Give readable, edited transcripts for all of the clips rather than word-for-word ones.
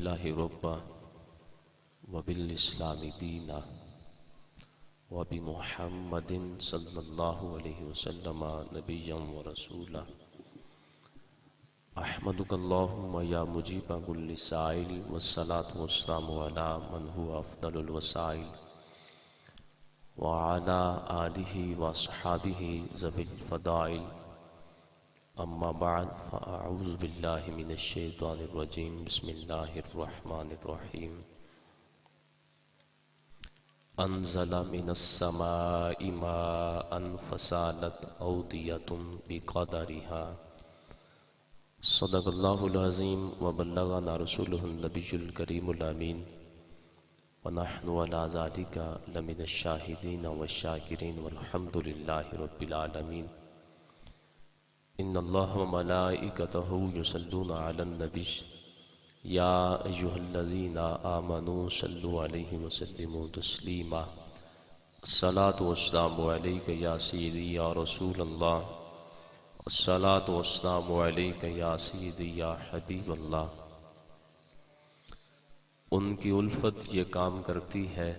باللہ ربا وبالاسلام دینا وبمحمد صلی اللہ علیہ وسلم نبیا ورسولا احمدک اللہم یا مجیب کل سائل والصلاة والسلام علی من هو افضل الوسائل وعلى آلہ واصحابہ ذوی الفضائل اما بعد فاعوذ باللہ من الشیطان الرجیم بسم اللہ الرحمن الرحیم انزل من السماء ماء فسالت اودیۃ بقدرها صدق اللہ العظیم وبلغنا رسولہ النبی الکریم الامین ونحن على ذلك لمن الشاہدین والشاکرین والحمد للہ رب العالمین ان اللہ وملائکتہ یصلون علی النبی یا ایہا الذین آمنوا صلوا علیہ وسلموا تسلیما الصلاة والسلام علیک یا سیدی یا رسول اللہ الصلاة والسلام علیک یا سیدی یا حبیب اللہ۔ ان کی الفت یہ کام کرتی ہے،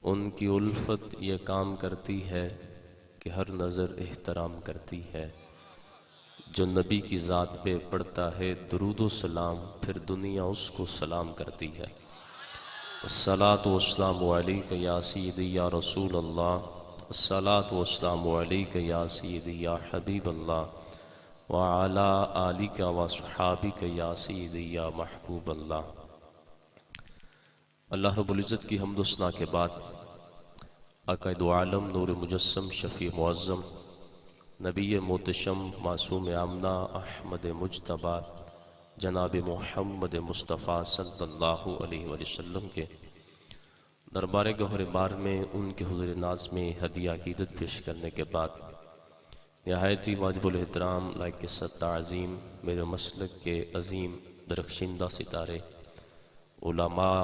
ان کی الفت یہ کام کرتی ہے کہ ہر نظر احترام کرتی ہے۔ جو نبی کی ذات پہ پڑھتا ہے درود و سلام، پھر دنیا اس کو سلام کرتی ہے۔ الصلاة والسلام علیک یا سیدی یا رسول اللہ، الصلاة والسلام علیک یا سیدی یا حبیب اللہ، وعلی آلک وصحابک یا سیدی یا محبوب اللہ۔ اللہ رب العزت کی حمد و ثنا کے بعد آقا دو عالم نور مجسم شفیع معظم نبی محتشم معصوم آمنہ احمد مجتبی جناب محمد مصطفیٰ صلی اللہ علیہ وسلم کے دربار گوہر بار میں ان کے حضور ناز میں ہدیہ عقیدت پیش کرنے کے بعد نہایت ہی واجب الاحترام لائق تعظیم میرے مسلک کے عظیم درخشندہ ستارے علماء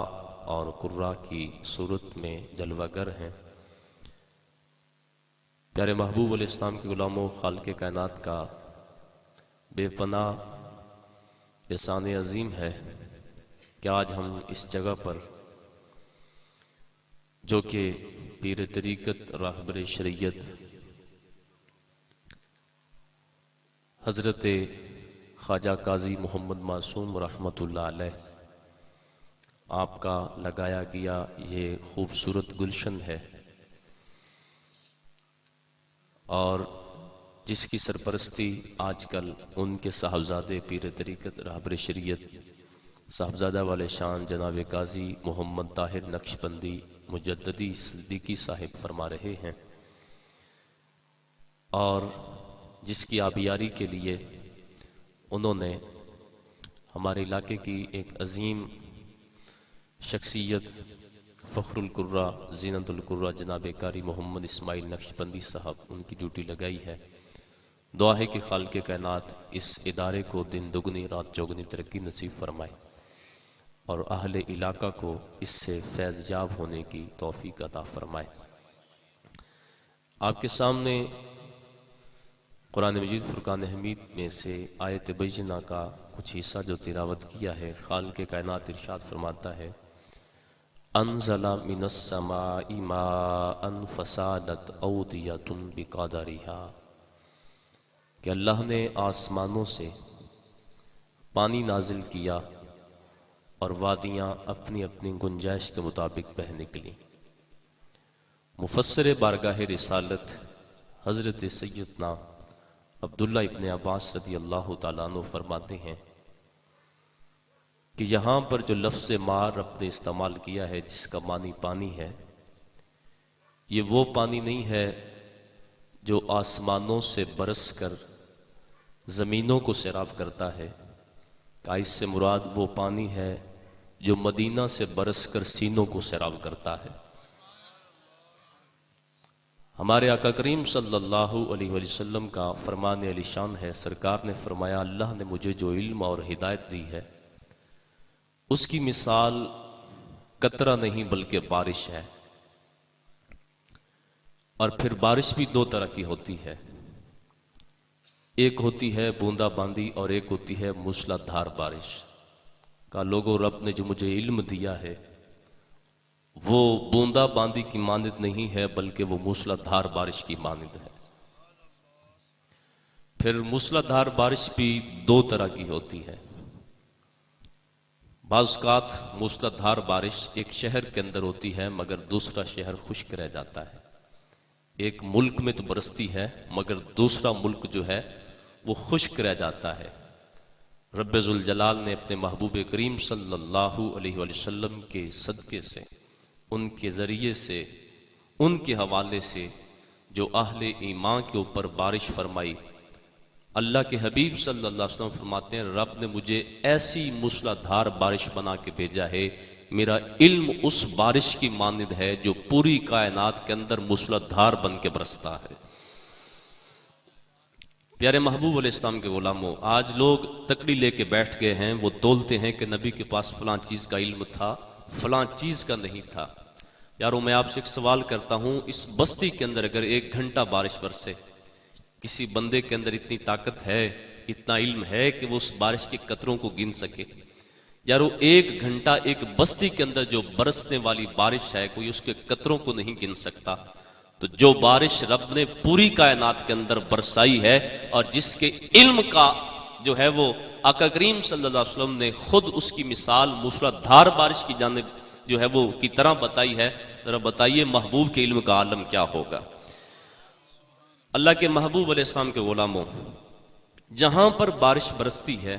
اور قراء کی صورت میں جلوہ گر ہیں، پیارے محبوب علیہ السلام کے غلاموں، خالق کائنات کا بے پناہ احسان عظیم ہے کہ آج ہم اس جگہ پر جو کہ پیر طریقت راہبر شریعت حضرت خواجہ قاضی محمد معصوم رحمۃ اللہ علیہ آپ کا لگایا گیا یہ خوبصورت گلشن ہے، اور جس کی سرپرستی آج کل ان کے صاحبزادے پیر طریقت راہبر شریعت صاحبزادہ والے شان جناب قاضی محمد طاہر نقشبندی مجددی صدیقی صاحب فرما رہے ہیں، اور جس کی آبیاری کے لیے انہوں نے ہمارے علاقے کی ایک عظیم شخصیت فخر القراء زینت القراء جناب قاری محمد اسماعیل نقشبندی صاحب ان کی ڈیوٹی لگائی ہے۔ دعا ہے کہ خالق کائنات اس ادارے کو دن دگنی رات چوگنی ترقی نصیب فرمائے اور اہل علاقہ کو اس سے فیض یاب ہونے کی توفیق عطا فرمائے۔ آپ کے سامنے قرآن مجید فرقان حمید میں سے آیت بینہ کا کچھ حصہ جو تلاوت کیا ہے، خالق کائنات ارشاد فرماتا ہے انزل من السماء ماء فسالت اودیۃ بقدرها کہ اللہ نے آسمانوں سے پانی نازل کیا اور وادیاں اپنی اپنی گنجائش کے مطابق بہہ نکلی۔ مفسر بارگاہ رسالت حضرت سیدنا عبداللہ ابن عباس رضی اللہ تعالیٰ عنہ فرماتے ہیں کہ یہاں پر جو لفظ ماء رب نے استعمال کیا ہے جس کا معنی پانی ہے، یہ وہ پانی نہیں ہے جو آسمانوں سے برس کر زمینوں کو سیراب کرتا ہے، کہ اس سے مراد وہ پانی ہے جو مدینہ سے برس کر سینوں کو سیراب کرتا ہے۔ ہمارے آقا کریم صلی اللہ علیہ وسلم کا فرمان علی شان ہے، سرکار نے فرمایا اللہ نے مجھے جو علم اور ہدایت دی ہے اس کی مثال قطرہ نہیں بلکہ بارش ہے، اور پھر بارش بھی دو طرح کی ہوتی ہے، ایک ہوتی ہے بوندا باندی اور ایک ہوتی ہے موسلا دھار بارش۔ کہا لوگوں رب نے جو مجھے علم دیا ہے وہ بوندا باندی کی مانند نہیں ہے بلکہ وہ موسلا دھار بارش کی مانند ہے۔ پھر موسلا دھار بارش بھی دو طرح کی ہوتی ہے۔ بعض اوقات موسلا دھار بارش ایک شہر کے اندر ہوتی ہے مگر دوسرا شہر خشک رہ جاتا ہے۔ ایک ملک میں تو برستی ہے مگر دوسرا ملک جو ہے وہ خشک رہ جاتا ہے۔ رب ذوالجلال نے اپنے محبوب کریم صلی اللہ علیہ وآلہ وسلم کے صدقے سے، ان کے ذریعے سے، ان کے حوالے سے جو اہل ایمان کے اوپر بارش فرمائی، اللہ کے حبیب صلی اللہ علیہ وسلم فرماتے ہیں رب نے مجھے ایسی موسلا دھار بارش بنا کے بھیجا ہے، میرا علم اس بارش کی مانند ہے جو پوری کائنات کے اندر موسلا دھار بن کے برستا ہے۔ پیارے محبوب علیہ السلام کے غلاموں، آج لوگ تکڑی لے کے بیٹھ گئے ہیں، وہ تولتے ہیں کہ نبی کے پاس فلاں چیز کا علم تھا، فلاں چیز کا نہیں تھا۔ یارو میں آپ سے ایک سوال کرتا ہوں، اس بستی کے اندر اگر 1 گھنٹہ بارش برسے، کسی بندے کے اندر اتنی طاقت ہے، اتنا علم ہے کہ وہ اس بارش کے قطروں کو گن سکے؟ یارو 1 گھنٹہ ایک بستی کے اندر جو برسنے والی بارش ہے کوئی اس کے قطروں کو نہیں گن سکتا، تو جو بارش رب نے پوری کائنات کے اندر برسائی ہے اور جس کے علم کا جو ہے وہ آقا کریم صلی اللہ علیہ وسلم نے خود اس کی مثال موسلا دھار بارش کی جانب جو ہے وہ کی طرح بتائی ہے، ذرا بتائیے محبوب کے علم کا عالم کیا ہوگا۔ اللہ کے محبوب علیہ السلام کے غلاموں، جہاں پر بارش برستی ہے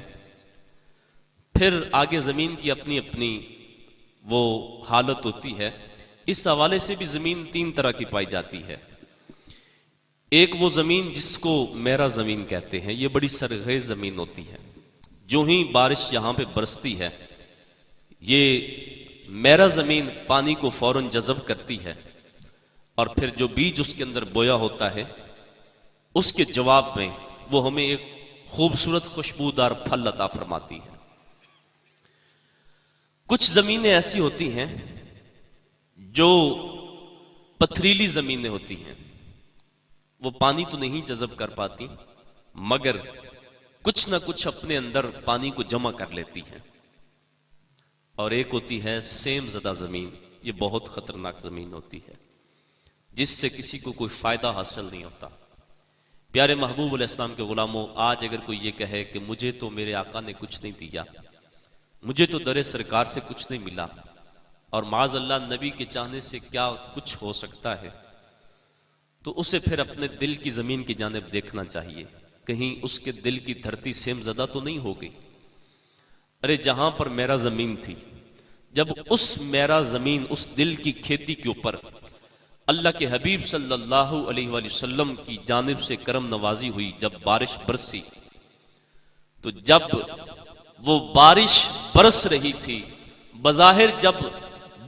پھر آگے زمین کی اپنی اپنی وہ حالت ہوتی ہے۔ اس حوالے سے بھی زمین 3 طرح کی پائی جاتی ہے۔ ایک وہ زمین جس کو میرا زمین کہتے ہیں، یہ بڑی سرخیز زمین ہوتی ہے، جو ہی بارش یہاں پہ برستی ہے یہ میرا زمین پانی کو فوراً جذب کرتی ہے اور پھر جو بیج اس کے اندر بویا ہوتا ہے اس کے جواب میں وہ ہمیں ایک خوبصورت خوشبودار پھل عطا فرماتی ہے۔ کچھ زمینیں ایسی ہوتی ہیں جو پتھریلی زمینیں ہوتی ہیں، وہ پانی تو نہیں جذب کر پاتی مگر کچھ نہ کچھ اپنے اندر پانی کو جمع کر لیتی ہیں۔ اور ایک ہوتی ہے سیم زدہ زمین، یہ بہت خطرناک زمین ہوتی ہے جس سے کسی کو کوئی فائدہ حاصل نہیں ہوتا۔ پیارے محبوب علیہ السلام کے غلاموں، آج اگر کوئی یہ کہے کہ مجھے تو میرے آقا نے کچھ نہیں دیا، مجھے تو در سرکار سے کچھ نہیں ملا، اور معاذ اللہ نبی کے چاہنے سے کیا کچھ ہو سکتا ہے، تو اسے پھر اپنے دل کی زمین کی جانب دیکھنا چاہیے، کہیں اس کے دل کی دھرتی سیم زدہ تو نہیں ہو گئی۔ ارے جہاں پر میرا زمین تھی، جب اس میرا زمین اس دل کی کھیتی کے اوپر اللہ کے حبیب صلی اللہ علیہ وآلہ وسلم کی جانب سے کرم نوازی ہوئی، جب بارش برسی، تو جب وہ بارش برس رہی تھی، بظاہر جب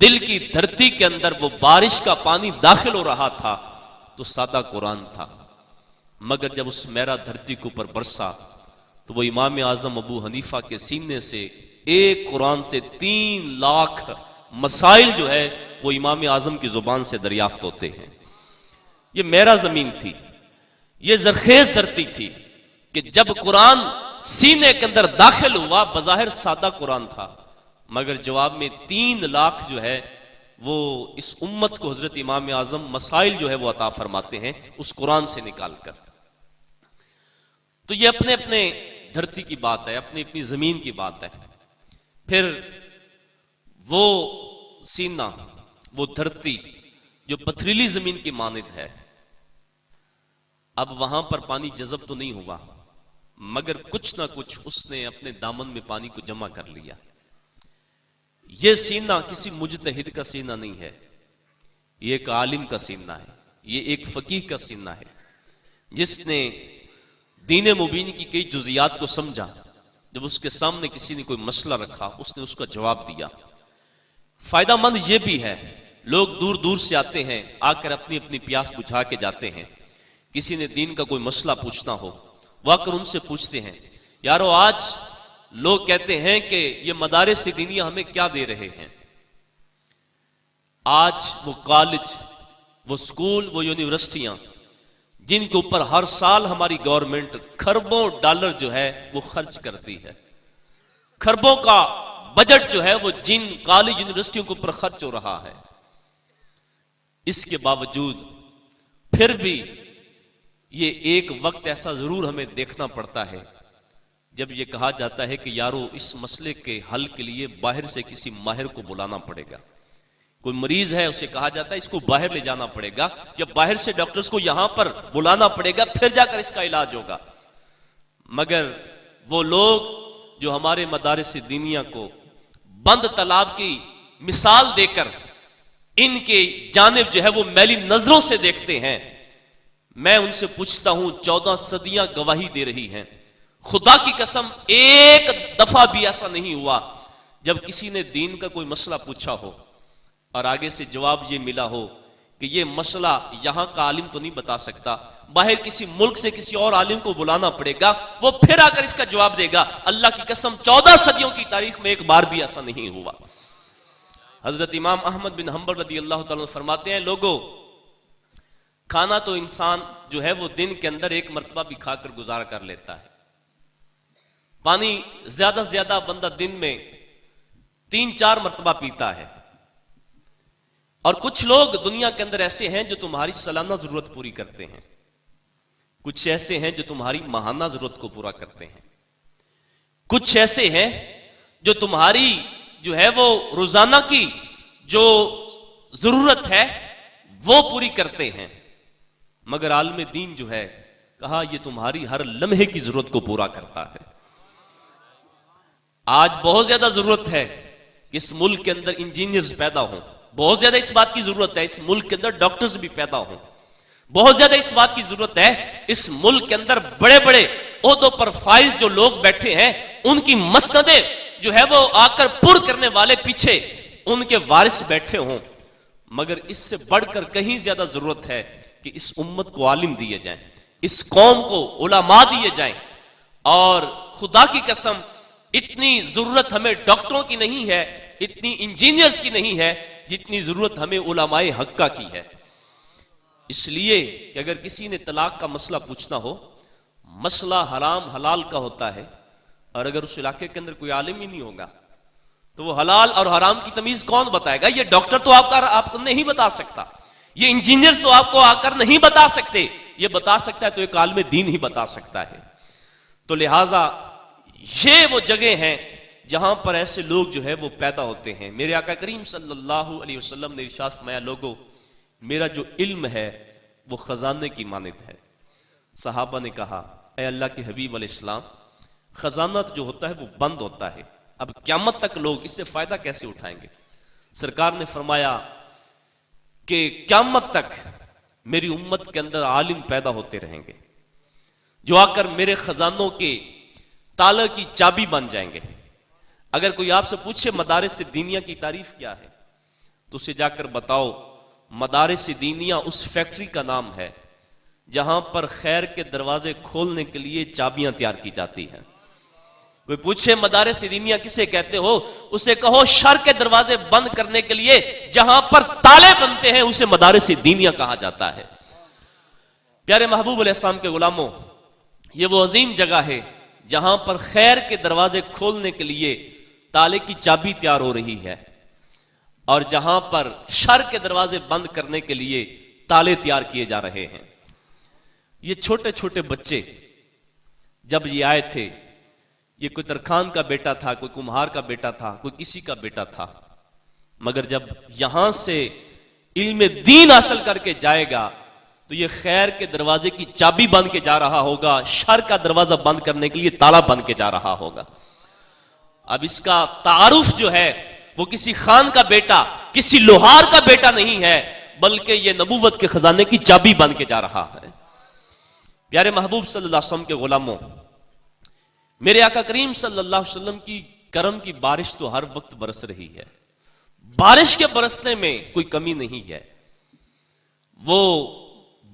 دل کی دھرتی کے اندر وہ بارش کا پانی داخل ہو رہا تھا تو سادہ قرآن تھا، مگر جب اس میرا دھرتی کے اوپر برسا تو وہ امام اعظم ابو حنیفہ کے سینے سے ایک قرآن سے 3 لاکھ مسائل جو ہے وہ امام اعظم کی زبان سے دریافت ہوتے ہیں۔ یہ میرا زمین تھی، یہ زرخیز دھرتی تھی کہ جب قرآن سینے کے اندر داخل ہوا، بظاہر سادہ قرآن تھا مگر جواب میں 3 لاکھ جو ہے وہ اس امت کو حضرت امام اعظم مسائل جو ہے وہ عطا فرماتے ہیں اس قرآن سے نکال کر۔ تو یہ اپنے اپنے دھرتی کی بات ہے، اپنی اپنی زمین کی بات ہے۔ پھر وہ سینہ، وہ دھرتی جو پتھریلی زمین کی مانند ہے، اب وہاں پر پانی جذب تو نہیں ہوا مگر کچھ نہ کچھ اس نے اپنے دامن میں پانی کو جمع کر لیا۔ یہ سینہ کسی مجتہد کا سینہ نہیں ہے، یہ ایک عالم کا سینہ ہے، یہ ایک فقیہ کا سینہ ہے جس نے دین مبین کی کئی جزیات کو سمجھا۔ جب اس کے سامنے کسی نے کوئی مسئلہ رکھا اس نے اس کا جواب دیا۔ فائدہ مند یہ بھی ہے، لوگ دور دور سے آتے ہیں، آ کر اپنی اپنی پیاس بجھا کے جاتے ہیں۔ کسی نے دین کا کوئی مسئلہ پوچھنا ہو وہ آ کر ان سے پوچھتے ہیں۔ یارو آج لوگ کہتے ہیں کہ یہ مدارس دینیہ ہمیں کیا دے رہے ہیں۔ آج وہ کالج، وہ سکول، وہ یونیورسٹیاں جن کے اوپر ہر سال ہماری گورنمنٹ کھربوں ڈالر جو ہے وہ خرچ کرتی ہے، کھربوں کا بجٹ جو ہے وہ جن کالج یونیورسٹیوں کے اوپر خرچ ہو رہا ہے، اس کے باوجود پھر بھی یہ ایک وقت ایسا ضرور ہمیں دیکھنا پڑتا ہے جب یہ کہا جاتا ہے کہ یارو اس مسئلے کے حل کے لیے باہر سے کسی ماہر کو بلانا پڑے گا. کوئی مریض ہے، اسے کہا جاتا ہے اس کو باہر لے جانا پڑے گا، یا باہر سے ڈاکٹرز کو یہاں پر بلانا پڑے گا، پھر جا کر اس کا علاج ہوگا. مگر وہ لوگ جو ہمارے مدارس دینیہ کو بند تالاب کی مثال دے کر ان کے جانب جو ہے وہ میلی نظروں سے دیکھتے ہیں، میں ان سے پوچھتا ہوں 14 صدیاں گواہی دے رہی ہیں، خدا کی قسم ایک دفعہ بھی ایسا نہیں ہوا جب کسی نے دین کا کوئی مسئلہ پوچھا ہو اور آگے سے جواب یہ ملا ہو کہ یہ مسئلہ یہاں کا عالم تو نہیں بتا سکتا، باہر کسی ملک سے کسی اور عالم کو بلانا پڑے گا، وہ پھر آ کر اس کا جواب دے گا. اللہ کی قسم 14 صدیوں کی تاریخ میں ایک بار بھی ایسا نہیں ہوا. حضرت امام احمد بن حنبل رضی اللہ تعالیٰ فرماتے ہیں، لوگوں کھانا تو انسان جو ہے وہ دن کے اندر ایک مرتبہ بھی کھا کر گزارا کر لیتا ہے، پانی زیادہ سے زیادہ بندہ دن میں 3-4 مرتبہ پیتا ہے، اور کچھ لوگ دنیا کے اندر ایسے ہیں جو تمہاری سالانہ ضرورت پوری کرتے ہیں، کچھ ایسے ہیں جو تمہاری ماہانہ ضرورت کو پورا کرتے ہیں، کچھ ایسے ہیں جو تمہاری جو ہے وہ روزانہ کی جو ضرورت ہے وہ پوری کرتے ہیں. مگر عالم دین جو ہے کہا یہ تمہاری ہر لمحے کی ضرورت کو پورا کرتا ہے. آج بہت زیادہ ضرورت ہے کہ اس ملک کے اندر انجینئرز پیدا ہوں، بہت زیادہ اس بات کی ضرورت ہے اس ملک کے اندر ڈاکٹرز بھی پیدا ہوں، بہت زیادہ اس بات کی ضرورت ہے اس ملک کے اندر بڑے بڑے عہدوں پر فائز جو لوگ بیٹھے ہیں ان کی مسندیں جو ہے وہ آ کر پر کرنے والے پیچھے ان کے وارث بیٹھے ہوں. مگر اس سے بڑھ کر کہیں زیادہ ضرورت ہے کہ اس امت کو عالم دیے جائیں، اس قوم کو علماء دیے جائیں. اور خدا کی قسم اتنی ضرورت ہمیں ڈاکٹروں کی نہیں ہے، اتنی انجینئرز کی نہیں ہے جتنی ضرورت ہمیں علماء حقہ کی ہے. اس لیے کہ اگر کسی نے طلاق کا مسئلہ پوچھنا ہو، مسئلہ حرام حلال کا ہوتا ہے، اور اگر اس علاقے کے اندر کوئی عالم ہی نہیں ہوگا تو وہ حلال اور حرام کی تمیز کون بتائے گا؟ یہ ڈاکٹر تو آپ کو نہیں بتا سکتا، یہ انجینئر تو آپ کو آ کر نہیں بتا سکتے، یہ بتا سکتا ہے تو ایک عالم دین ہی بتا سکتا ہے. تو لہٰذا یہ وہ جگہ ہیں جہاں پر ایسے لوگ جو ہے وہ پیدا ہوتے ہیں. میرے آقا کریم صلی اللہ علیہ وسلم نے ارشاد فرمایا، لوگوں میرا جو علم ہے وہ خزانے کی مانند ہے. صحابہ نے کہا اے اللہ کے حبیب علیہ السلام، خزانہ جو ہوتا ہے وہ بند ہوتا ہے، اب قیامت تک لوگ اس سے فائدہ کیسے اٹھائیں گے؟ سرکار نے فرمایا کہ قیامت تک میری امت کے اندر عالم پیدا ہوتے رہیں گے جو آ کر میرے خزانوں کے تالے کی چابی بن جائیں گے. اگر کوئی آپ سے پوچھے مدارس دینیہ کی تعریف کیا ہے تو اسے جا کر بتاؤ مدارس دینیہ اس فیکٹری کا نام ہے جہاں پر خیر کے دروازے کھولنے کے لیے چابیاں تیار کی جاتی ہیں. کوئی پوچھے مدارس دینیہ کسے کہتے ہو، اسے کہو شر کے دروازے بند کرنے کے لیے جہاں پر تالے بنتے ہیں اسے مدارس دینیہ کہا جاتا ہے. پیارے محبوب علیہ السلام کے غلاموں، یہ وہ عظیم جگہ ہے جہاں پر خیر کے دروازے کھولنے کے لیے تالے کی چابی تیار ہو رہی ہے، اور جہاں پر شر کے دروازے بند کرنے کے لیے تالے تیار کیے جا رہے ہیں. یہ چھوٹے چھوٹے بچے جب یہ آئے تھے، یہ کوئی ترخان کا بیٹا تھا، کوئی کمہار کا بیٹا تھا، کوئی کسی کا بیٹا تھا، مگر جب یہاں سے علم دین حاصل کر کے جائے گا تو یہ خیر کے دروازے کی چابی بند کے جا رہا ہوگا، شر کا دروازہ بند کرنے کے لیے تالا بند کے جا رہا ہوگا. اب اس کا تعارف جو ہے وہ کسی خان کا بیٹا، کسی لوہار کا بیٹا نہیں ہے، بلکہ یہ نبوت کے خزانے کی چابی بند کے جا رہا ہے. پیارے محبوب صلی اللہ علیہ وسلم کے غلاموں، میرے آقا کریم صلی اللہ علیہ وسلم کی کرم کی بارش تو ہر وقت برس رہی ہے، بارش کے برسنے میں کوئی کمی نہیں ہے. وہ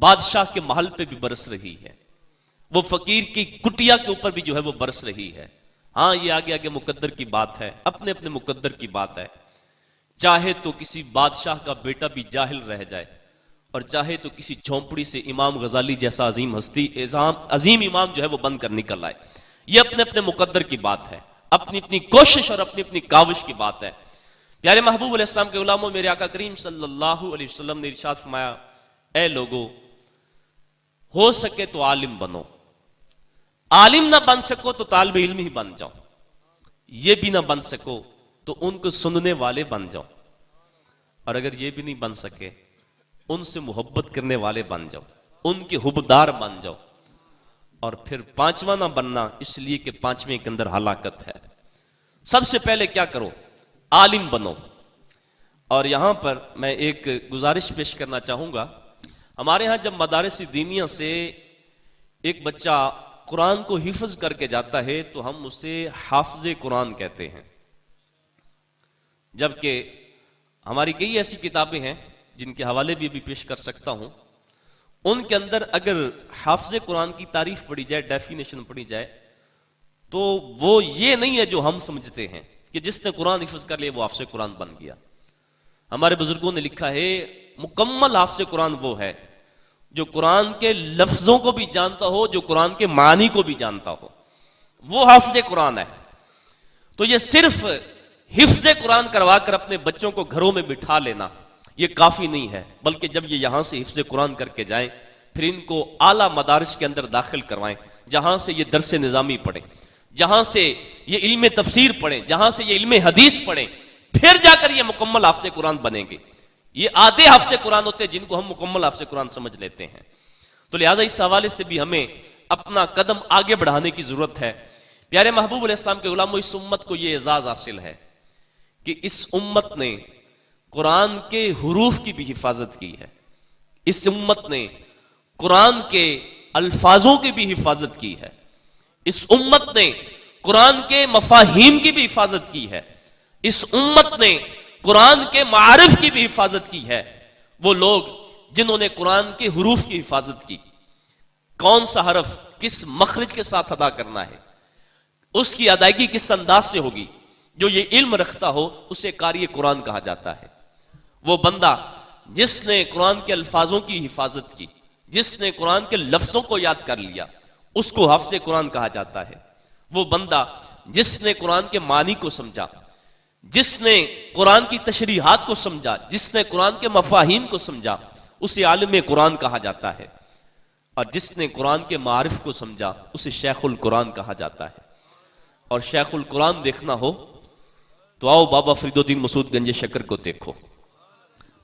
بادشاہ کے محل پہ بھی برس رہی ہے، وہ فقیر کی کٹیا کے اوپر بھی جو ہے وہ برس رہی ہے. ہاں یہ آگے آگے مقدر کی بات ہے، اپنے اپنے مقدر کی بات ہے. چاہے تو کسی بادشاہ کا بیٹا بھی جاہل رہ جائے، اور چاہے تو کسی جھونپڑی سے امام غزالی جیسا عظیم ہستی، عظیم امام جو ہے وہ بن کر نکل آئے. یہ اپنے اپنے مقدر کی بات ہے. اپنی اپنی کوشش اور اپنی اپنی کاوش کی بات ہے۔ پیارے محبوب علیہ السلام کے غلاموں، میرے آقا کریم صلی اللہ علیہ وسلم نے ارشاد فرمایا، اے لوگو، ہو سکے تو عالم بنو، عالم نہ بن سکو تو طالب علم ہی بن جاؤ، یہ بھی نہ بن سکو تو ان کو سننے والے بن جاؤ، اور اگر یہ بھی نہیں بن سکے ان سے محبت کرنے والے بن جاؤ، ان کے حبدار بن جاؤ، اور پھر پانچواں نہ بننا، اس لیے کہ پانچویں کے اندر ہلاکت ہے۔ سب سے پہلے کیا کرو؟ عالم بنو۔ اور یہاں پر میں ایک گزارش پیش کرنا چاہوں گا، ہمارے ہاں جب مدارس دینیہ سے ایک بچہ قرآن کو حفظ کر کے جاتا ہے تو ہم اسے حافظ قرآن کہتے ہیں، جبکہ ہماری کئی ایسی کتابیں ہیں جن کے حوالے بھی ابھی پیش کر سکتا ہوں، ان کے اندر اگر حافظ قرآن کی تعریف پڑھی جائے، ڈیفینیشن پڑھی جائے، تو وہ یہ نہیں ہے جو ہم سمجھتے ہیں کہ جس نے قرآن حفظ کر لیا وہ حافظ قرآن بن گیا۔ ہمارے بزرگوں نے لکھا ہے مکمل حافظ قرآن وہ ہے جو قرآن کے لفظوں کو بھی جانتا ہو، جو قرآن کے معنی کو بھی جانتا ہو، وہ حافظ قرآن ہے۔ تو یہ صرف حفظ قرآن کروا کر اپنے بچوں کو گھروں میں بٹھا لینا یہ کافی نہیں ہے، بلکہ جب یہ یہاں سے حفظ قرآن کر کے جائیں پھر ان کو اعلیٰ مدارس کے اندر داخل کروائیں، جہاں سے یہ درس نظامی پڑھیں، جہاں سے یہ علم تفسیر پڑھیں، جہاں سے یہ علم حدیث پڑھیں، پھر جا کر یہ مکمل حافظ قرآن بنیں گے۔ یہ آدھے حافظ قرآن ہوتے ہیں جن کو ہم مکمل حافظ قرآن سمجھ لیتے ہیں۔ تو لہٰذا اس حوالے سے بھی ہمیں اپنا قدم آگے بڑھانے کی ضرورت ہے۔ پیارے محبوب علیہ السلام کے غلاموں، اس امت کو یہ اعزاز حاصل ہے کہ اس امت نے قرآن کے حروف کی بھی حفاظت کی ہے، اس امت نے قرآن کے الفاظوں کی بھی حفاظت کی ہے، اس امت نے قرآن کے مفاہیم کی بھی حفاظت کی ہے، اس امت نے قرآن کے معارف کی بھی حفاظت کی ہے۔ وہ لوگ جنہوں نے قرآن کے حروف کی حفاظت کی، کون سا حرف کس مخرج کے ساتھ ادا کرنا ہے، اس کی ادائیگی کس انداز سے ہوگی، جو یہ علم رکھتا ہو اسے قاری قرآن کہا جاتا ہے۔ وہ بندہ جس نے قرآن کے الفاظوں کی حفاظت کی، جس نے قرآن کے لفظوں کو یاد کر لیا، اس کو حافظ قرآن کہا جاتا ہے۔ وہ بندہ جس نے قرآن کے معنی کو سمجھا، جس نے قرآن کی تشریحات کو سمجھا، جس نے قرآن کے مفاہیم کو سمجھا، اسے عالم قرآن کہا جاتا ہے، اور جس نے قرآن کے معارف کو سمجھا اسے شیخ القرآن کہا جاتا ہے۔ اور شیخ القرآن دیکھنا ہو تو آؤ بابا فرید الدین مسعود گنج شکر کو دیکھو،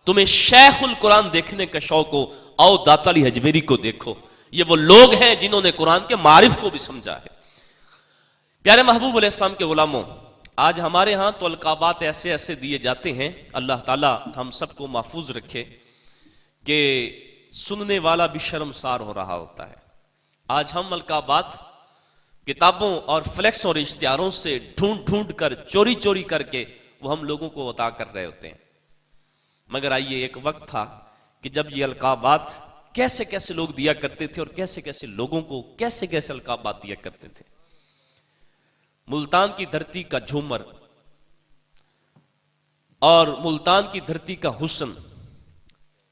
تمہیں شیخ القرآن دیکھنے کا شوق ہو آؤ داتا علی حجویری کو دیکھو، یہ وہ لوگ ہیں جنہوں نے قرآن کے معارف کو بھی سمجھا ہے۔ پیارے محبوب علیہ السلام کے غلاموں، آج ہمارے ہاں تو القابات ایسے ایسے دیے جاتے ہیں، اللہ تعالی ہم سب کو محفوظ رکھے، کہ سننے والا بھی شرمسار ہو رہا ہوتا ہے۔ آج ہم القابات کتابوں اور فلیکس اور اشتہاروں سے ڈھونڈ ڈھونڈ کر چوری چوری کر کے وہ ہم لوگوں کو عطا کر رہے ہوتے ہیں، مگر آئیے ایک وقت تھا کہ جب یہ القابات کیسے کیسے لوگ دیا کرتے تھے اور کیسے کیسے لوگوں کو کیسے کیسے القابات دیا کرتے تھے۔ ملتان کی دھرتی کا جھومر اور ملتان کی دھرتی کا حسن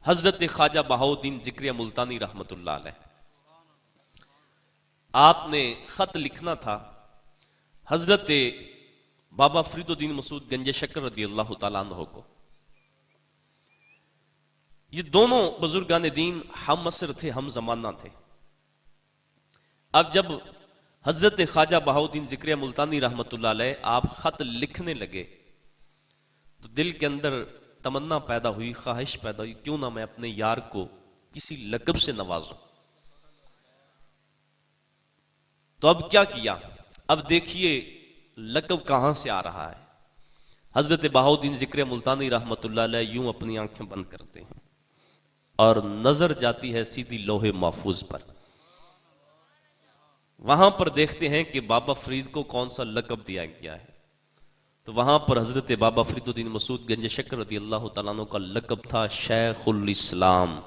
حضرت خواجہ بہاؤالدین ذکریہ ملتانی رحمت اللہ علیہ، آپ نے خط لکھنا تھا حضرت بابا فرید الدین مسعود گنج شکر رضی اللہ تعالیٰ عنہ کو۔ یہ دونوں بزرگان دین ہم عصر تھے، ہم زمانہ تھے۔ اب جب حضرت خواجہ بہاؤالدین ذکریہ ملتانی رحمت اللہ علیہ آپ خط لکھنے لگے تو دل کے اندر تمنا پیدا ہوئی، خواہش پیدا ہوئی، کیوں نہ میں اپنے یار کو کسی لقب سے نوازوں۔ تو اب کیا کیا؟ اب دیکھیے لقب کہاں سے آ رہا ہے۔ حضرت بہاؤالدین ذکریہ ملتانی رحمت اللہ علیہ یوں اپنی آنکھیں بند کرتے ہیں اور نظر جاتی ہے سیدھی لوح محفوظ پر، وہاں پر دیکھتے ہیں کہ بابا فرید کو کون سا لقب دیا گیا ہے، تو وہاں پر حضرت بابا فرید الدین مسعود گنج شکر رضی اللہ تعالیٰ عنہ کا لقب تھا شیخ الاسلام۔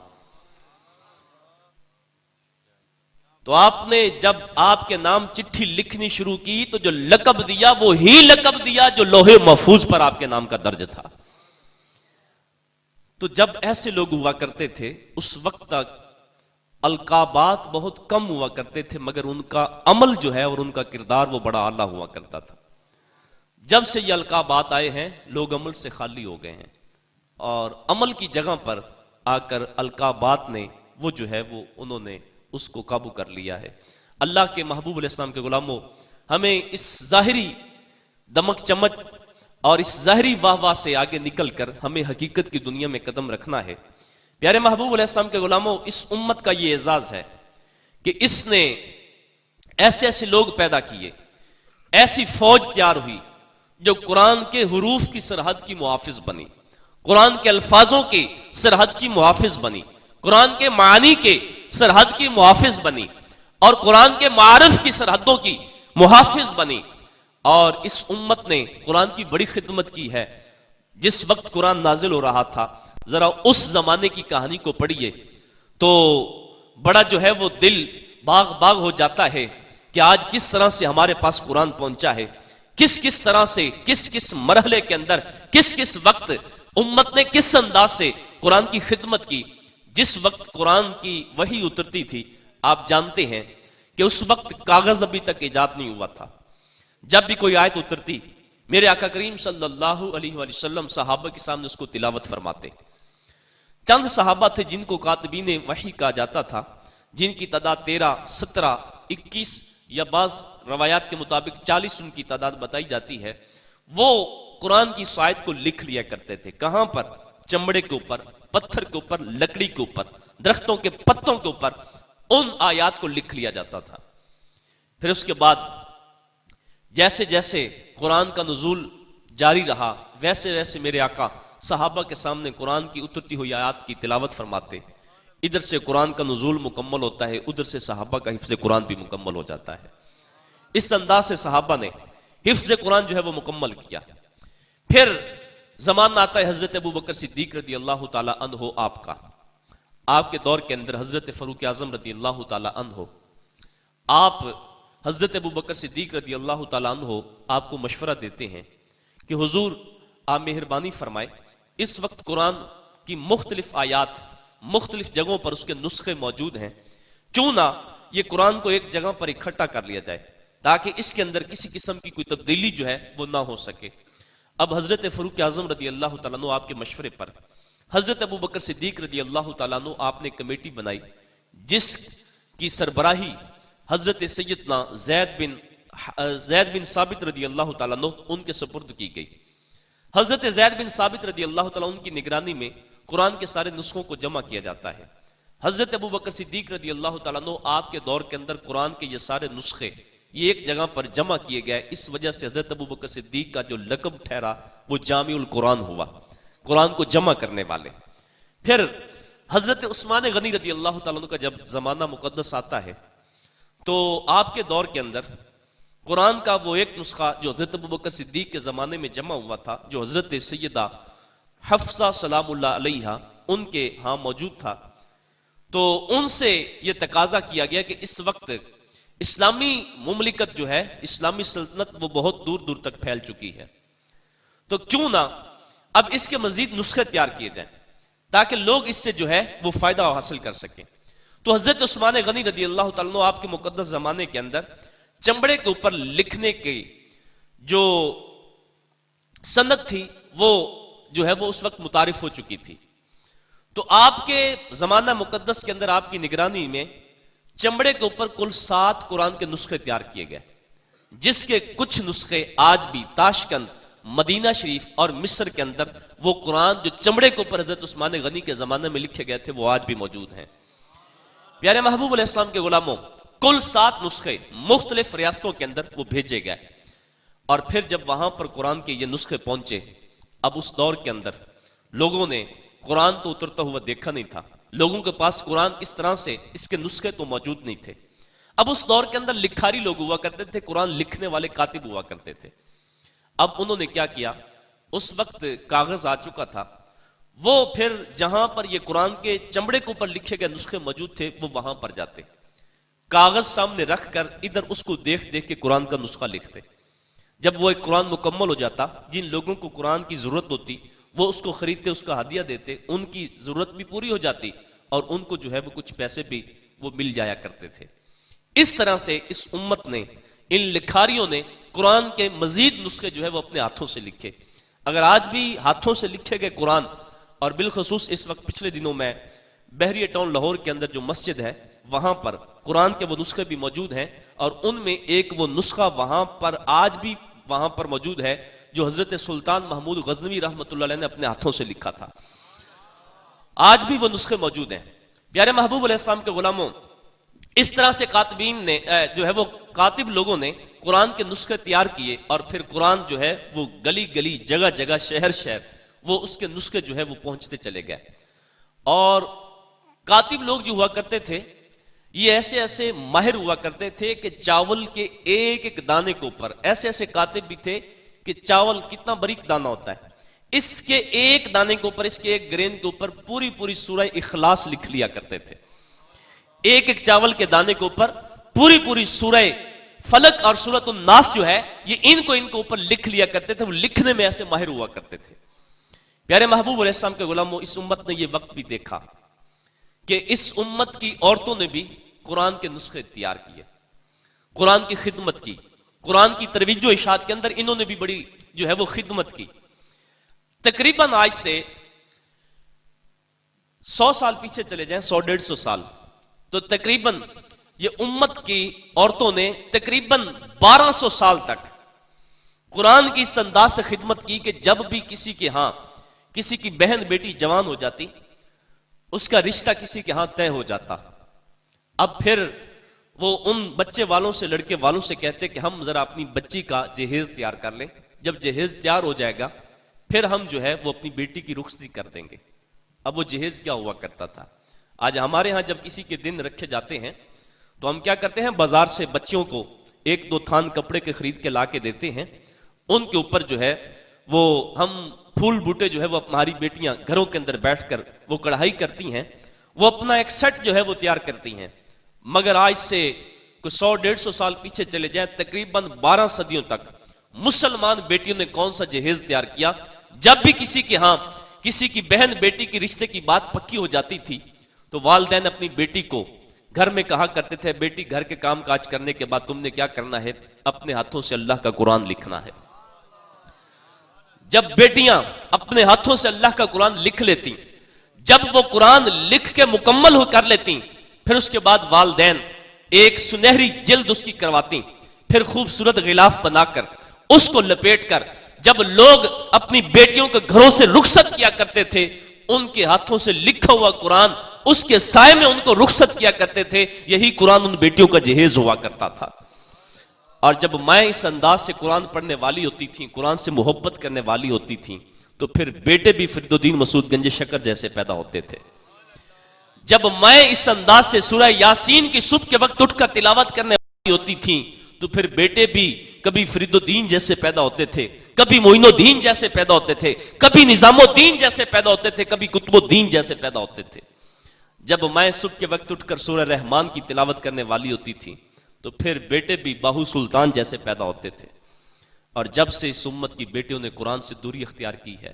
تو آپ نے جب آپ کے نام چٹھی لکھنی شروع کی تو جو لقب دیا وہی لقب دیا جو لوح محفوظ پر آپ کے نام کا درج تھا۔ تو جب ایسے لوگ ہوا کرتے تھے اس وقت تک القابات بہت کم ہوا کرتے تھے، مگر ان کا عمل جو ہے اور ان کا کردار وہ بڑا اعلیٰ ہوا کرتا تھا۔ جب سے یہ القابات آئے ہیں لوگ عمل سے خالی ہو گئے ہیں، اور عمل کی جگہ پر آ کر القابات نے وہ جو ہے وہ انہوں نے اس کو قابو کر لیا ہے۔ اللہ کے محبوب علیہ السلام کے غلاموں، ہمیں اس ظاہری دمک چمک اور اس ظاہری واہ واہ سے آگے نکل کر ہمیں حقیقت کی دنیا میں قدم رکھنا ہے۔ پیارے محبوب علیہ السلام کے غلاموں، اس امت کا یہ اعزاز ہے کہ اس نے ایسے ایسے لوگ پیدا کیے، ایسی فوج تیار ہوئی جو قرآن کے حروف کی سرحد کی محافظ بنی، قرآن کے الفاظوں کی سرحد کی محافظ بنی، قرآن کے معانی کے سرحد کی محافظ بنی، اور قرآن کے معارف کی سرحدوں کی محافظ بنی۔ اور اس امت نے قرآن کی بڑی خدمت کی ہے۔ جس وقت قرآن نازل ہو رہا تھا، ذرا اس زمانے کی کہانی کو پڑھیے تو بڑا جو ہے وہ دل باغ باغ ہو جاتا ہے کہ آج کس طرح سے ہمارے پاس قرآن پہنچا ہے، کس طرح سے کس مرحلے کے اندر کس وقت امت نے کس انداز سے قرآن کی خدمت کی۔ جس وقت قرآن کی وحی اترتی تھی، آپ جانتے ہیں کہ اس وقت کاغذ ابھی تک ایجاد نہیں ہوا تھا۔ جب بھی کوئی آیت اترتی، میرے آقا کریم صلی اللہ علیہ وآلہ وسلم صحابہ کے سامنے اس کو تلاوت فرماتے۔ چند صحابہ تھے جن کو کاتبین وحی کہا جاتا تھا، جن کی تعداد 13، 17، 21 یا بعض روایات کے مطابق 40 ان کی تعداد بتائی جاتی ہے۔ وہ قرآن کی آیت کو لکھ لیا کرتے تھے۔ کہاں پر؟ چمڑے کے اوپر، پتھر کے اوپر، لکڑی کے اوپر، درختوں کے پتوں کے اوپر ان آیات کو لکھ لیا جاتا تھا۔ پھر اس کے بعد جیسے جیسے قرآن کا نزول جاری رہا، ویسے ویسے میرے آقا صحابہ کے سامنے قرآن کی اترتی ہوئی آیات کی تلاوت فرماتے۔ ادھر سے قرآن کا نزول مکمل ہوتا ہے، ادھر سے صحابہ کا حفظ قرآن بھی مکمل ہو جاتا ہے۔ اس انداز سے صحابہ نے حفظ قرآن جو ہے وہ مکمل کیا۔ پھر زمانہ آتا ہے حضرت ابوبکر صدیق رضی اللہ تعالی عنہ آپ کا۔ آپ کے دور کے اندر حضرت فاروق اعظم رضی اللہ تعالی عنہ، آپ حضرت ابوبکر صدیق رضی اللہ تعالیٰ عنہ آپ کو مشورہ دیتے ہیں کہ حضور آپ مہربانی فرمائے، اس وقت قرآن کی مختلف آیات مختلف جگہوں پر اس کے نسخے موجود ہیں، کیوں نہ یہ قرآن کو ایک جگہ پر اکٹھا کر لیا جائے تاکہ اس کے اندر کسی قسم کی کوئی تبدیلی جو ہے وہ نہ ہو سکے۔ اب حضرت فاروق اعظم رضی اللہ تعالیٰ عنہ آپ کے مشورے پر حضرت ابوبکر صدیق رضی اللہ تعالیٰ عنہ آپ نے کمیٹی بنائی، جس کی سربراہی حضرت سیدنا زید بن ثابت رضی اللہ تعالیٰ عنہ ان کے سپرد کی گئی۔ حضرت زید بن ثابت رضی اللہ تعالیٰ عنہ کی نگرانی میں قرآن کے سارے نسخوں کو جمع کیا جاتا ہے۔ حضرت ابوبکر صدیق رضی اللہ تعالیٰ عنہ آپ کے دور کے اندر قرآن کے یہ سارے نسخے یہ ایک جگہ پر جمع کیے گئے، اس وجہ سے حضرت ابوبکر صدیق کا جو لقب ٹھہرا وہ جامع القرآن ہوا، قرآن کو جمع کرنے والے۔ پھر حضرت عثمان غنی رضی اللہ تعالیٰ عنہ کا جب زمانہ مقدس آتا ہے تو آپ کے دور کے اندر قرآن کا وہ ایک نسخہ جو حضرت ابوبکر صدیق کے زمانے میں جمع ہوا تھا، جو حضرت سیدہ حفصہ سلام اللہ علیہا ان کے ہاں موجود تھا، تو ان سے یہ تقاضا کیا گیا کہ اس وقت اسلامی مملکت جو ہے، اسلامی سلطنت وہ بہت دور دور تک پھیل چکی ہے، تو کیوں نہ اب اس کے مزید نسخے تیار کیے جائیں تاکہ لوگ اس سے جو ہے وہ فائدہ حاصل کر سکیں۔ تو حضرت عثمان غنی رضی اللہ تعالیٰ عنہ آپ کے مقدس زمانے کے اندر چمڑے کے اوپر لکھنے کی جو سنت تھی وہ جو ہے وہ اس وقت متعارف ہو چکی تھی، تو آپ کے زمانہ مقدس کے اندر آپ کی نگرانی میں چمڑے کے اوپر کل 7 قرآن کے نسخے تیار کیے گئے، جس کے کچھ نسخے آج بھی تاشقند، مدینہ شریف اور مصر کے اندر وہ قرآن جو چمڑے کے اوپر حضرت عثمان غنی کے زمانے میں لکھے گئے تھے وہ آج بھی موجود ہیں۔ پیارے محبوب علیہ السلام کے غلاموں، کل 7 نسخے مختلف ریاستوں کے اندر وہ بھیجے گئے، اور پھر جب وہاں پر قرآن کے یہ نسخے پہنچے، اب اس دور کے اندر لوگوں نے قرآن تو اترتا ہوا دیکھا نہیں تھا، لوگوں کے پاس قرآن اس طرح سے اس کے نسخے تو موجود نہیں تھے۔ اب اس دور کے اندر لکھاری لوگ ہوا کرتے تھے، قرآن لکھنے والے کاتب ہوا کرتے تھے۔ اب انہوں نے کیا کیا، اس وقت کاغذ آ چکا تھا، وہ پھر جہاں پر یہ قرآن کے چمڑے کے اوپر لکھے گئے نسخے موجود تھے وہ وہاں پر جاتے، کاغذ سامنے رکھ کر ادھر اس کو دیکھ دیکھ کے قرآن کا نسخہ لکھتے۔ جب وہ ایک قرآن مکمل ہو جاتا، جن لوگوں کو قرآن کی ضرورت ہوتی وہ اس کو خریدتے، اس کا ہدیہ دیتے، ان کی ضرورت بھی پوری ہو جاتی اور ان کو جو ہے وہ کچھ پیسے بھی وہ مل جایا کرتے تھے۔ اس طرح سے اس امت نے، ان لکھاریوں نے قرآن کے مزید نسخے جو ہے وہ اپنے ہاتھوں سے لکھے. اگر آج بھی ہاتھوں سے لکھے گئے قرآن، اور بالخصوص اس وقت پچھلے دنوں میں بحریہ ٹاؤن لاہور کے اندر جو مسجد ہے وہاں پر قرآن کے وہ نسخے بھی موجود ہیں، اور ان میں ایک وہ نسخہ وہاں پر آج بھی وہاں پر موجود ہے جو حضرت سلطان محمود غزنوی رحمۃ اللہ علیہ نے اپنے ہاتھوں سے لکھا تھا. آج بھی وہ نسخے موجود ہیں. پیارے محبوب علیہ السلام کے غلاموں، اس طرح سے کاتبین نے جو ہے وہ کاتب لوگوں نے قرآن کے نسخے تیار کیے، اور پھر قرآن جو ہے وہ گلی گلی جگہ جگہ شہر شہر وہ اس کے نسخے جو ہے وہ پہنچتے چلے گئے. اور کاتب لوگ جو ہوا کرتے تھے یہ ایسے ایسے ماہر ہوا کرتے تھے کہ چاول کے ایک ایک دانے کے اوپر، ایسے ایسے کاتب بھی تھے کہ چاول کتنا باریک دانہ ہوتا ہے، اس کے ایک دانے کے اوپر، اس کے ایک گرین کے اوپر پوری پوری سورہ اخلاص لکھ لیا کرتے تھے. ایک ایک چاول کے دانے کے اوپر پوری پوری سورہ فلق اور سورۃ الناس جو ہے یہ ان کو اوپر لکھ لیا کرتے تھے. وہ لکھنے میں ایسے ماہر ہوا کرتے تھے. پیارے محبوب علیہ السلام کے غلاموں، اس امت نے یہ وقت بھی دیکھا کہ اس امت کی عورتوں نے بھی قرآن کے نسخے تیار کیے، قرآن کی خدمت کی، قرآن کی ترویج و اشاعت کے اندر انہوں نے بھی بڑی جو ہے وہ خدمت کی. تقریباً آج سے 100 سال پیچھے چلے جائیں، 100-150 سال، تو تقریباً یہ امت کی عورتوں نے تقریباً 1200 سال تک قرآن کی اس انداز سے خدمت کی کہ جب بھی کسی کے ہاں کسی کی بہن بیٹی جوان ہو جاتی، اس کا رشتہ کسی کے ہاں طے ہو جاتا، اب پھر وہ ان بچے والوں سے، لڑکے والوں سے کہتے کہ ہم ذرا اپنی بچی کا جہیز تیار کر لیں، جب جہیز تیار ہو جائے گا پھر ہم جو ہے وہ اپنی بیٹی کی رخصتی کر دیں گے. اب وہ جہیز کیا ہوا کرتا تھا؟ آج ہمارے ہاں جب کسی کے دن رکھے جاتے ہیں تو ہم کیا کرتے ہیں، بازار سے بچیوں کو 1-2 تھان کپڑے کے خرید کے لا کے دیتے ہیں، ان کے اوپر جو ہے وہ ہم پھول بوٹے جو ہے وہ ہماری بیٹیاں گھروں کے اندر بیٹھ کر وہ کڑھائی کرتی ہیں، وہ اپنا ایک سیٹ جو ہے وہ تیار کرتی ہیں. مگر آج سے کوئی 100-150 سال پیچھے چلے جائیں، تقریباً 12 صدیوں تک مسلمان بیٹیوں نے کون سا جہیز تیار کیا؟ جب بھی کسی کے ہاں کسی کی بہن بیٹی کی رشتے کی بات پکی ہو جاتی تھی تو والدین اپنی بیٹی کو گھر میں کہا کرتے تھے، بیٹی گھر کے کام کاج کرنے کے بعد تم نے کیا کرنا ہے، اپنے ہاتھوں سے اللہ کا قرآن لکھنا ہے. جب بیٹیاں اپنے ہاتھوں سے اللہ کا قرآن لکھ لیتی، جب وہ قرآن لکھ کے مکمل ہو کر لیتی، پھر اس کے بعد والدین ایک سنہری جلد اس کی کرواتی، پھر خوبصورت غلاف بنا کر اس کو لپیٹ کر جب لوگ اپنی بیٹیوں کے گھروں سے رخصت کیا کرتے تھے، ان کے ہاتھوں سے لکھا ہوا قرآن اس کے سائے میں ان کو رخصت کیا کرتے تھے. یہی قرآن ان بیٹیوں کا جہیز ہوا کرتا تھا. اور جب مائیں اس انداز سے قرآن پڑھنے والی ہوتی تھیں، قرآن سے محبت کرنے والی ہوتی تھیں، تو پھر بیٹے بھی فرید الدین مسعود گنج شکر جیسے پیدا ہوتے تھے. جب مائیں اس انداز سے سورہ یاسین کی صبح کے وقت اٹھ کر تلاوت کرنے والی ہوتی تھیں، تو پھر بیٹے بھی کبھی فرید الدین جیسے پیدا ہوتے تھے، کبھی معین الدین جیسے پیدا ہوتے تھے، کبھی نظام الدین جیسے پیدا ہوتے تھے، کبھی قطب الدین جیسے پیدا ہوتے تھے. جب مائیں صبح کے وقت اٹھ کر سورہ رحمان کی تلاوت کرنے والی ہوتی تھی تو پھر بیٹے بھی باہو سلطان جیسے پیدا ہوتے تھے. اور جب سے اس امت کی بیٹیوں نے قرآن سے دوری اختیار کی ہے،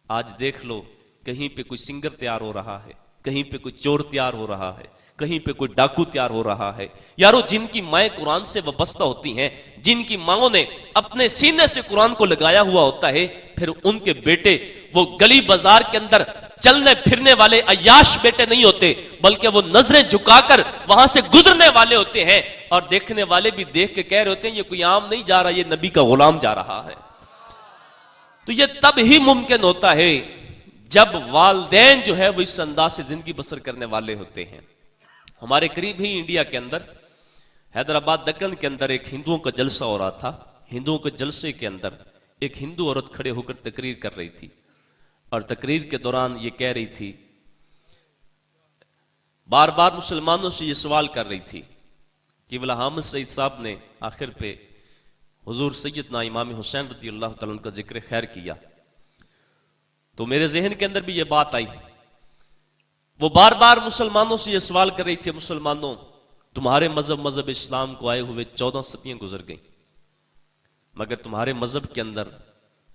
آج دیکھ لو کہیں پہ کوئی سنگر تیار ہو رہا ہے، کہیں پہ کوئی چور تیار ہو رہا ہے، کہیں پہ کوئی ڈاکو تیار ہو رہا ہے. یارو جن کی مائیں قرآن سے وابستہ ہوتی ہیں، جن کی ماؤں نے اپنے سینے سے قرآن کو لگایا ہوا ہوتا ہے، پھر ان کے بیٹے وہ گلی بازار کے اندر چلنے پھرنے والے عیاش بیٹے نہیں ہوتے، بلکہ وہ نظریں جھکا کر وہاں سے گزرنے والے ہوتے ہیں، اور دیکھنے والے بھی دیکھ کے کہہ رہے ہوتے ہیں یہ کوئی عام نہیں جا رہا، یہ نبی کا غلام جا رہا ہے. تو یہ تب ہی ممکن ہوتا ہے جب والدین جو ہے وہ اس انداز سے زندگی بسر کرنے والے ہوتے ہیں. ہمارے قریب ہی انڈیا کے اندر حیدرآباد دکن کے اندر ایک ہندوؤں کا جلسہ ہو رہا تھا. ہندوؤں کے جلسے کے اندر ایک ہندو عورت کھڑے ہو کر تقریر کر رہی تھی، اور تقریر کے دوران یہ کہہ رہی تھی، بار بار مسلمانوں سے یہ سوال کر رہی تھی کہ بلا حامد سعید صاحب نے آخر پہ حضور سیدنا امام حسین رضی اللہ تعالیٰ عنہ کا ذکر خیر کیا، تو میرے ذہن کے اندر بھی یہ بات آئی. وہ بار بار مسلمانوں سے یہ سوال کر رہی تھی، مسلمانوں تمہارے مذہب اسلام کو آئے ہوئے 14 صدیاں گزر گئیں، مگر تمہارے مذہب کے اندر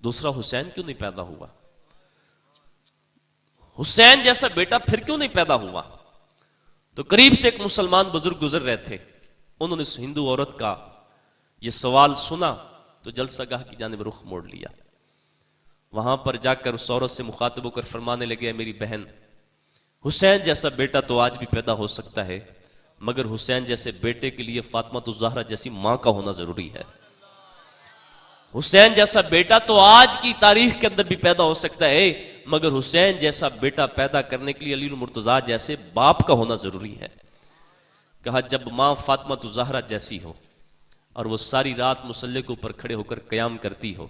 دوسرا حسین کیوں نہیں پیدا ہوا؟ حسین جیسا بیٹا پھر کیوں نہیں پیدا ہوا؟ تو قریب سے ایک مسلمان بزرگ گزر رہے تھے، انہوں نے اس ہندو عورت کا یہ سوال سنا تو جلسہ گاہ کی جانب رخ موڑ لیا. وہاں پر جا کر اس عورت سے مخاطب ہو کر فرمانے لگے میری بہن، حسین جیسا بیٹا تو آج بھی پیدا ہو سکتا ہے، مگر حسین جیسے بیٹے کے لیے فاطمہ الزہرا جیسی ماں کا ہونا ضروری ہے. حسین جیسا بیٹا تو آج کی تاریخ کے اندر بھی پیدا ہو سکتا ہے، مگر حسین جیسا بیٹا پیدا کرنے کے لیے علی المرتضیٰ جیسے باپ کا ہونا ضروری ہے. کہا جب ماں فاطمہ الزہرا جیسی ہو اور وہ ساری رات مصلی کے اوپر کھڑے ہو کر قیام کرتی ہو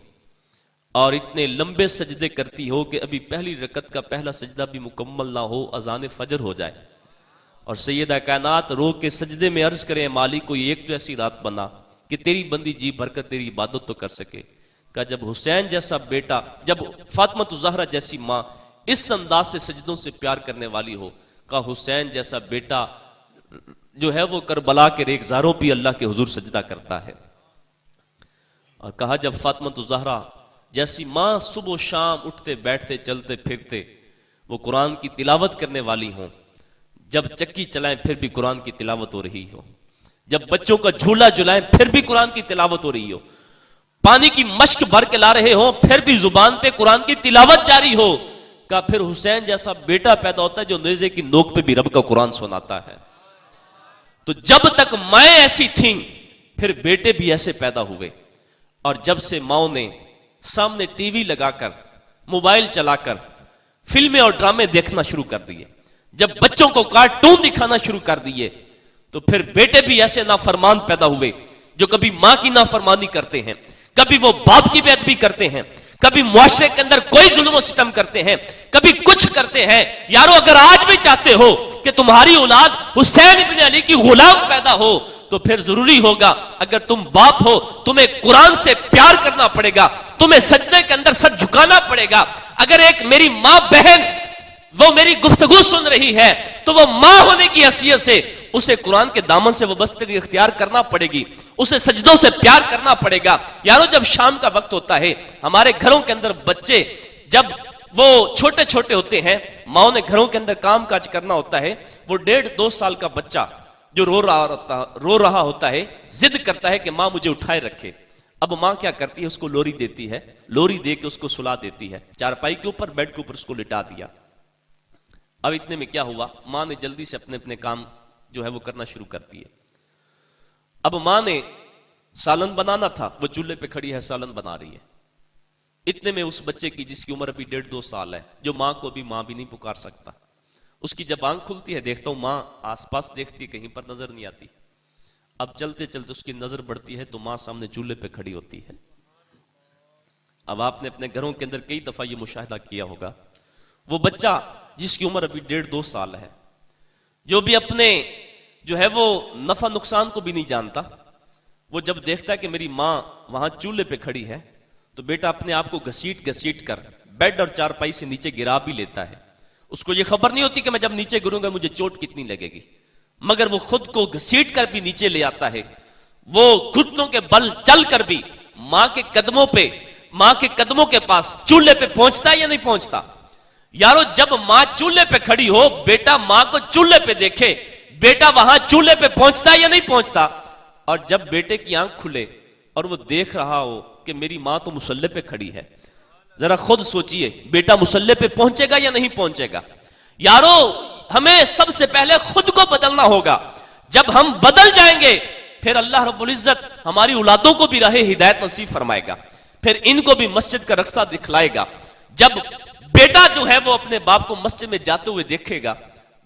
اور اتنے لمبے سجدے کرتی ہو کہ ابھی پہلی رکعت کا پہلا سجدہ بھی مکمل نہ ہو اذان فجر ہو جائے، اور سیدہ کائنات رو کے سجدے میں عرض کریں مالک کوئی ایک تو ایسی رات بنا کہ تیری بندی جی بھر کر تیری عبادت تو کر سکے. کہ جب حسین جیسا بیٹا، جب فاطمہ الزہرا جیسی ماں اس انداز سے سجدوں سے پیار کرنے والی ہو، کہ حسین جیسا بیٹا جو ہے وہ کربلا کے ریگزاروں پہ اللہ کے حضور سجدہ کرتا ہے. اور کہا جب فاطمہ الزہرا جیسی ماں صبح و شام اٹھتے بیٹھتے چلتے پھرتے وہ قرآن کی تلاوت کرنے والی ہوں، جب چکی چلائیں پھر بھی قرآن کی تلاوت ہو رہی ہو، جب بچوں کا جھولا جلائیں پھر بھی قرآن کی تلاوت ہو رہی ہو، پانی کی مشک بھر کے لا رہے ہوں پھر بھی زبان پہ قرآن کی تلاوت جاری ہو، کہ پھر حسین جیسا بیٹا پیدا ہوتا ہے جو نیزے کی نوک پہ بھی رب کا قرآن سناتا ہے. تو جب تک مائیں ایسی تھیں پھر بیٹے بھی ایسے پیدا ہوئے. اور جب سے ماؤں نے سامنے ٹی وی لگا کر موبائل چلا کر فلمیں اور ڈرامے دیکھنا شروع کر دیے، جب بچوں کو کارٹون دکھانا شروع کر دیے، تو پھر بیٹے بھی ایسے نافرمان پیدا ہوئے جو کبھی ماں کی نافرمانی کرتے ہیں، کبھی وہ باپ کی بے ادبی کرتے ہیں، کبھی معاشرے کے اندر کوئی ظلم و ستم کرتے ہیں، کبھی کچھ کرتے ہیں. یارو اگر آج بھی چاہتے ہو کہ تمہاری اولاد حسین ابن علی کی غلام پیدا ہو تو پھر ضروری ہوگا اگر تم باپ ہو تمہیں قرآن سے پیار کرنا پڑے گا، تمہیں سجدے کے اندر سر جھکانا پڑے گا. اگر ایک میری ماں بہن وہ میری گفتگو سن رہی ہے تو وہ ماں ہونے کی حیثیت سے اسے قرآن کے دامن سے وابستگی اختیار کرنا پڑے گی، اسے سجدوں سے پیار کرنا پڑے گا. یارو جب شام کا وقت ہوتا ہے ہمارے گھروں کے اندر بچے جب وہ چھوٹے چھوٹے ہوتے ہیں، ماں نے گھروں کے اندر کام کاج کرنا ہوتا ہے، وہ 1.5-2 سال کا بچہ جو رو رہا ہوتا ہے ضد کرتا ہے کہ ماں مجھے اٹھائے رکھے. اب ماں کیا کرتی ہے؟ اس کو لوری دیتی ہے، لوری دے کے اس کو سلا دیتی ہے، چارپائی کے اوپر بیڈ کے اوپر اس کو لٹا دیا. اب اتنے میں کیا ہوا، ماں نے جلدی سے اپنے کام جو ہے وہ کرنا شروع کر دیے. اب ماں نے سالن بنانا تھا، وہ چولہے پہ کھڑی ہے سالن بنا رہی ہے. اتنے میں اس بچے کی جس کی عمر ابھی 1.5-2 سال ہے، جو ماں کو بھی ماں بھی نہیں پکار سکتا، اس کی جب آنکھ کھلتی ہے دیکھتا ہوں ماں آس پاس دیکھتی ہے کہیں پر نظر نہیں آتی. اب چلتے چلتے اس کی نظر بڑھتی ہے تو ماں سامنے چولہے پہ کھڑی ہوتی ہے. اب آپ نے اپنے گھروں کے اندر کئی دفعہ یہ مشاہدہ کیا ہوگا، وہ بچہ جس کی عمر ابھی 1.5-2 سال ہے، جو بھی اپنے جو ہے وہ نفع نقصان کو بھی نہیں جانتا، وہ جب دیکھتا ہے کہ میری ماں وہاں چولہے پہ کھڑی ہے تو بیٹا اپنے آپ کو گھسیٹ کر بیڈ اور چارپائی سے نیچے گرا بھی لیتا ہے. اس کو یہ خبر نہیں ہوتی کہ میں جب نیچے گروں گا مجھے چوٹ کتنی لگے گی، مگر وہ خود کو گھسیٹ کر بھی نیچے لے آتا ہے. وہ گھٹنوں کے بل چل کر بھی ماں کے قدموں کے پاس چولہے پہ پہنچتا ہے یا نہیں پہنچتا؟ یارو جب ماں چولہے پہ کھڑی ہو بیٹا ماں کو چولہے پہ دیکھے، بیٹا وہاں چولہے پہ پہنچتا ہے یا نہیں پہنچتا؟ اور جب بیٹے کی آنکھ کھلے اور وہ دیکھ رہا ہو کہ میری ماں تو مصلی پہ کھڑی ہے، ذرا خود سوچئے بیٹا مصلی پہ پہنچے گا یا نہیں پہنچے گا؟ یارو ہمیں سب سے پہلے خود کو بدلنا ہوگا. جب ہم بدل جائیں گے پھر اللہ رب العزت ہماری اولادوں کو بھی راہ ہدایت نصیب فرمائے گا، پھر ان کو بھی مسجد کا رقصہ دکھلائے گا. جب بیٹا جو ہے وہ اپنے باپ کو مسجد میں جاتے ہوئے دیکھے گا،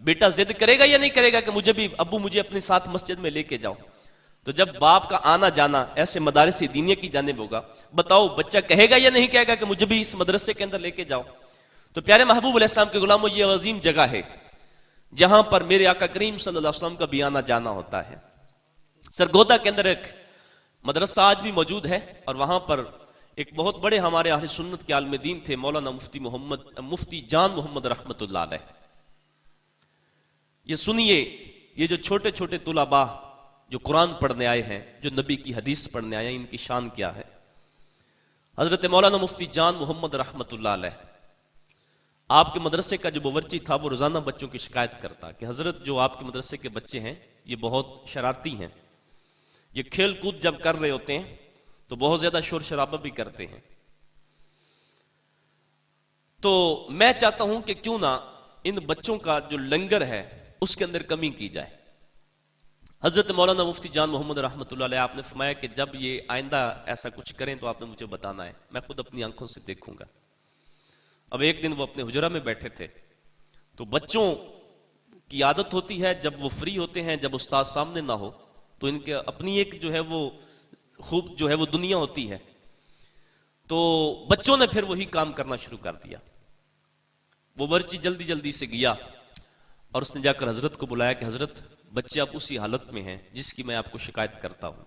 بیٹا ضد کرے گا یا نہیں کرے گا کہ مجھے بھی ابو مجھے اپنے ساتھ مسجد میں لے کے جاؤ؟ تو جب باپ کا آنا جانا ایسے مدارس دینیہ کی جانب ہوگا، بتاؤ بچہ کہے گا یا نہیں کہے گا کہ مجھے بھی اس مدرسے کے اندر لے کے جاؤ؟ تو پیارے محبوب علیہ السلام کے غلاموں، یہ عظیم جگہ ہے جہاں پر میرے آقا کریم صلی اللہ علیہ وسلم کا بھی آنا جانا ہوتا ہے. سرگودا کے اندر ایک مدرسہ آج بھی موجود ہے، اور وہاں پر ایک بہت بڑے ہمارے اہل سنت کے عالم دین تھے، مولانا مفتی جان محمد رحمت اللہ علیہ. یہ سنیے، یہ جو چھوٹے چھوٹے طلباء جو قرآن پڑھنے آئے ہیں، جو نبی کی حدیث پڑھنے آئے ہیں، ان کی شان کیا ہے. حضرت مولانا مفتی جان محمد رحمت اللہ علیہ، آپ کے مدرسے کا جو باورچی تھا وہ روزانہ بچوں کی شکایت کرتا کہ حضرت جو آپ کے مدرسے کے بچے ہیں یہ بہت شرارتی ہیں، یہ کھیل کود جب کر رہے ہوتے ہیں تو بہت زیادہ شور شرابہ بھی کرتے ہیں. تو میں چاہتا ہوں کہ کیوں نہ ان بچوں کا جو لنگر ہے اس کے اندر کمی کی جائے. حضرت مولانا مفتی جان محمد رحمۃ اللہ علیہ آپ نے فرمایا کہ جب یہ آئندہ ایسا کچھ کریں تو آپ نے مجھے بتانا ہے، میں خود اپنی آنکھوں سے دیکھوں گا. اب ایک دن وہ اپنے حجرہ میں بیٹھے تھے تو بچوں کی عادت ہوتی ہے جب وہ فری ہوتے ہیں، جب استاد سامنے نہ ہو تو ان کے اپنی ایک جو ہے وہ خوب جو ہے وہ دنیا ہوتی ہے. تو بچوں نے پھر وہی کام کرنا شروع کر دیا. وہ ورچی جلدی جلدی سے گیا اور اس نے جا کر حضرت کو بلایا کہ حضرت بچے آپ اسی حالت میں ہیں جس کی میں آپ کو شکایت کرتا ہوں.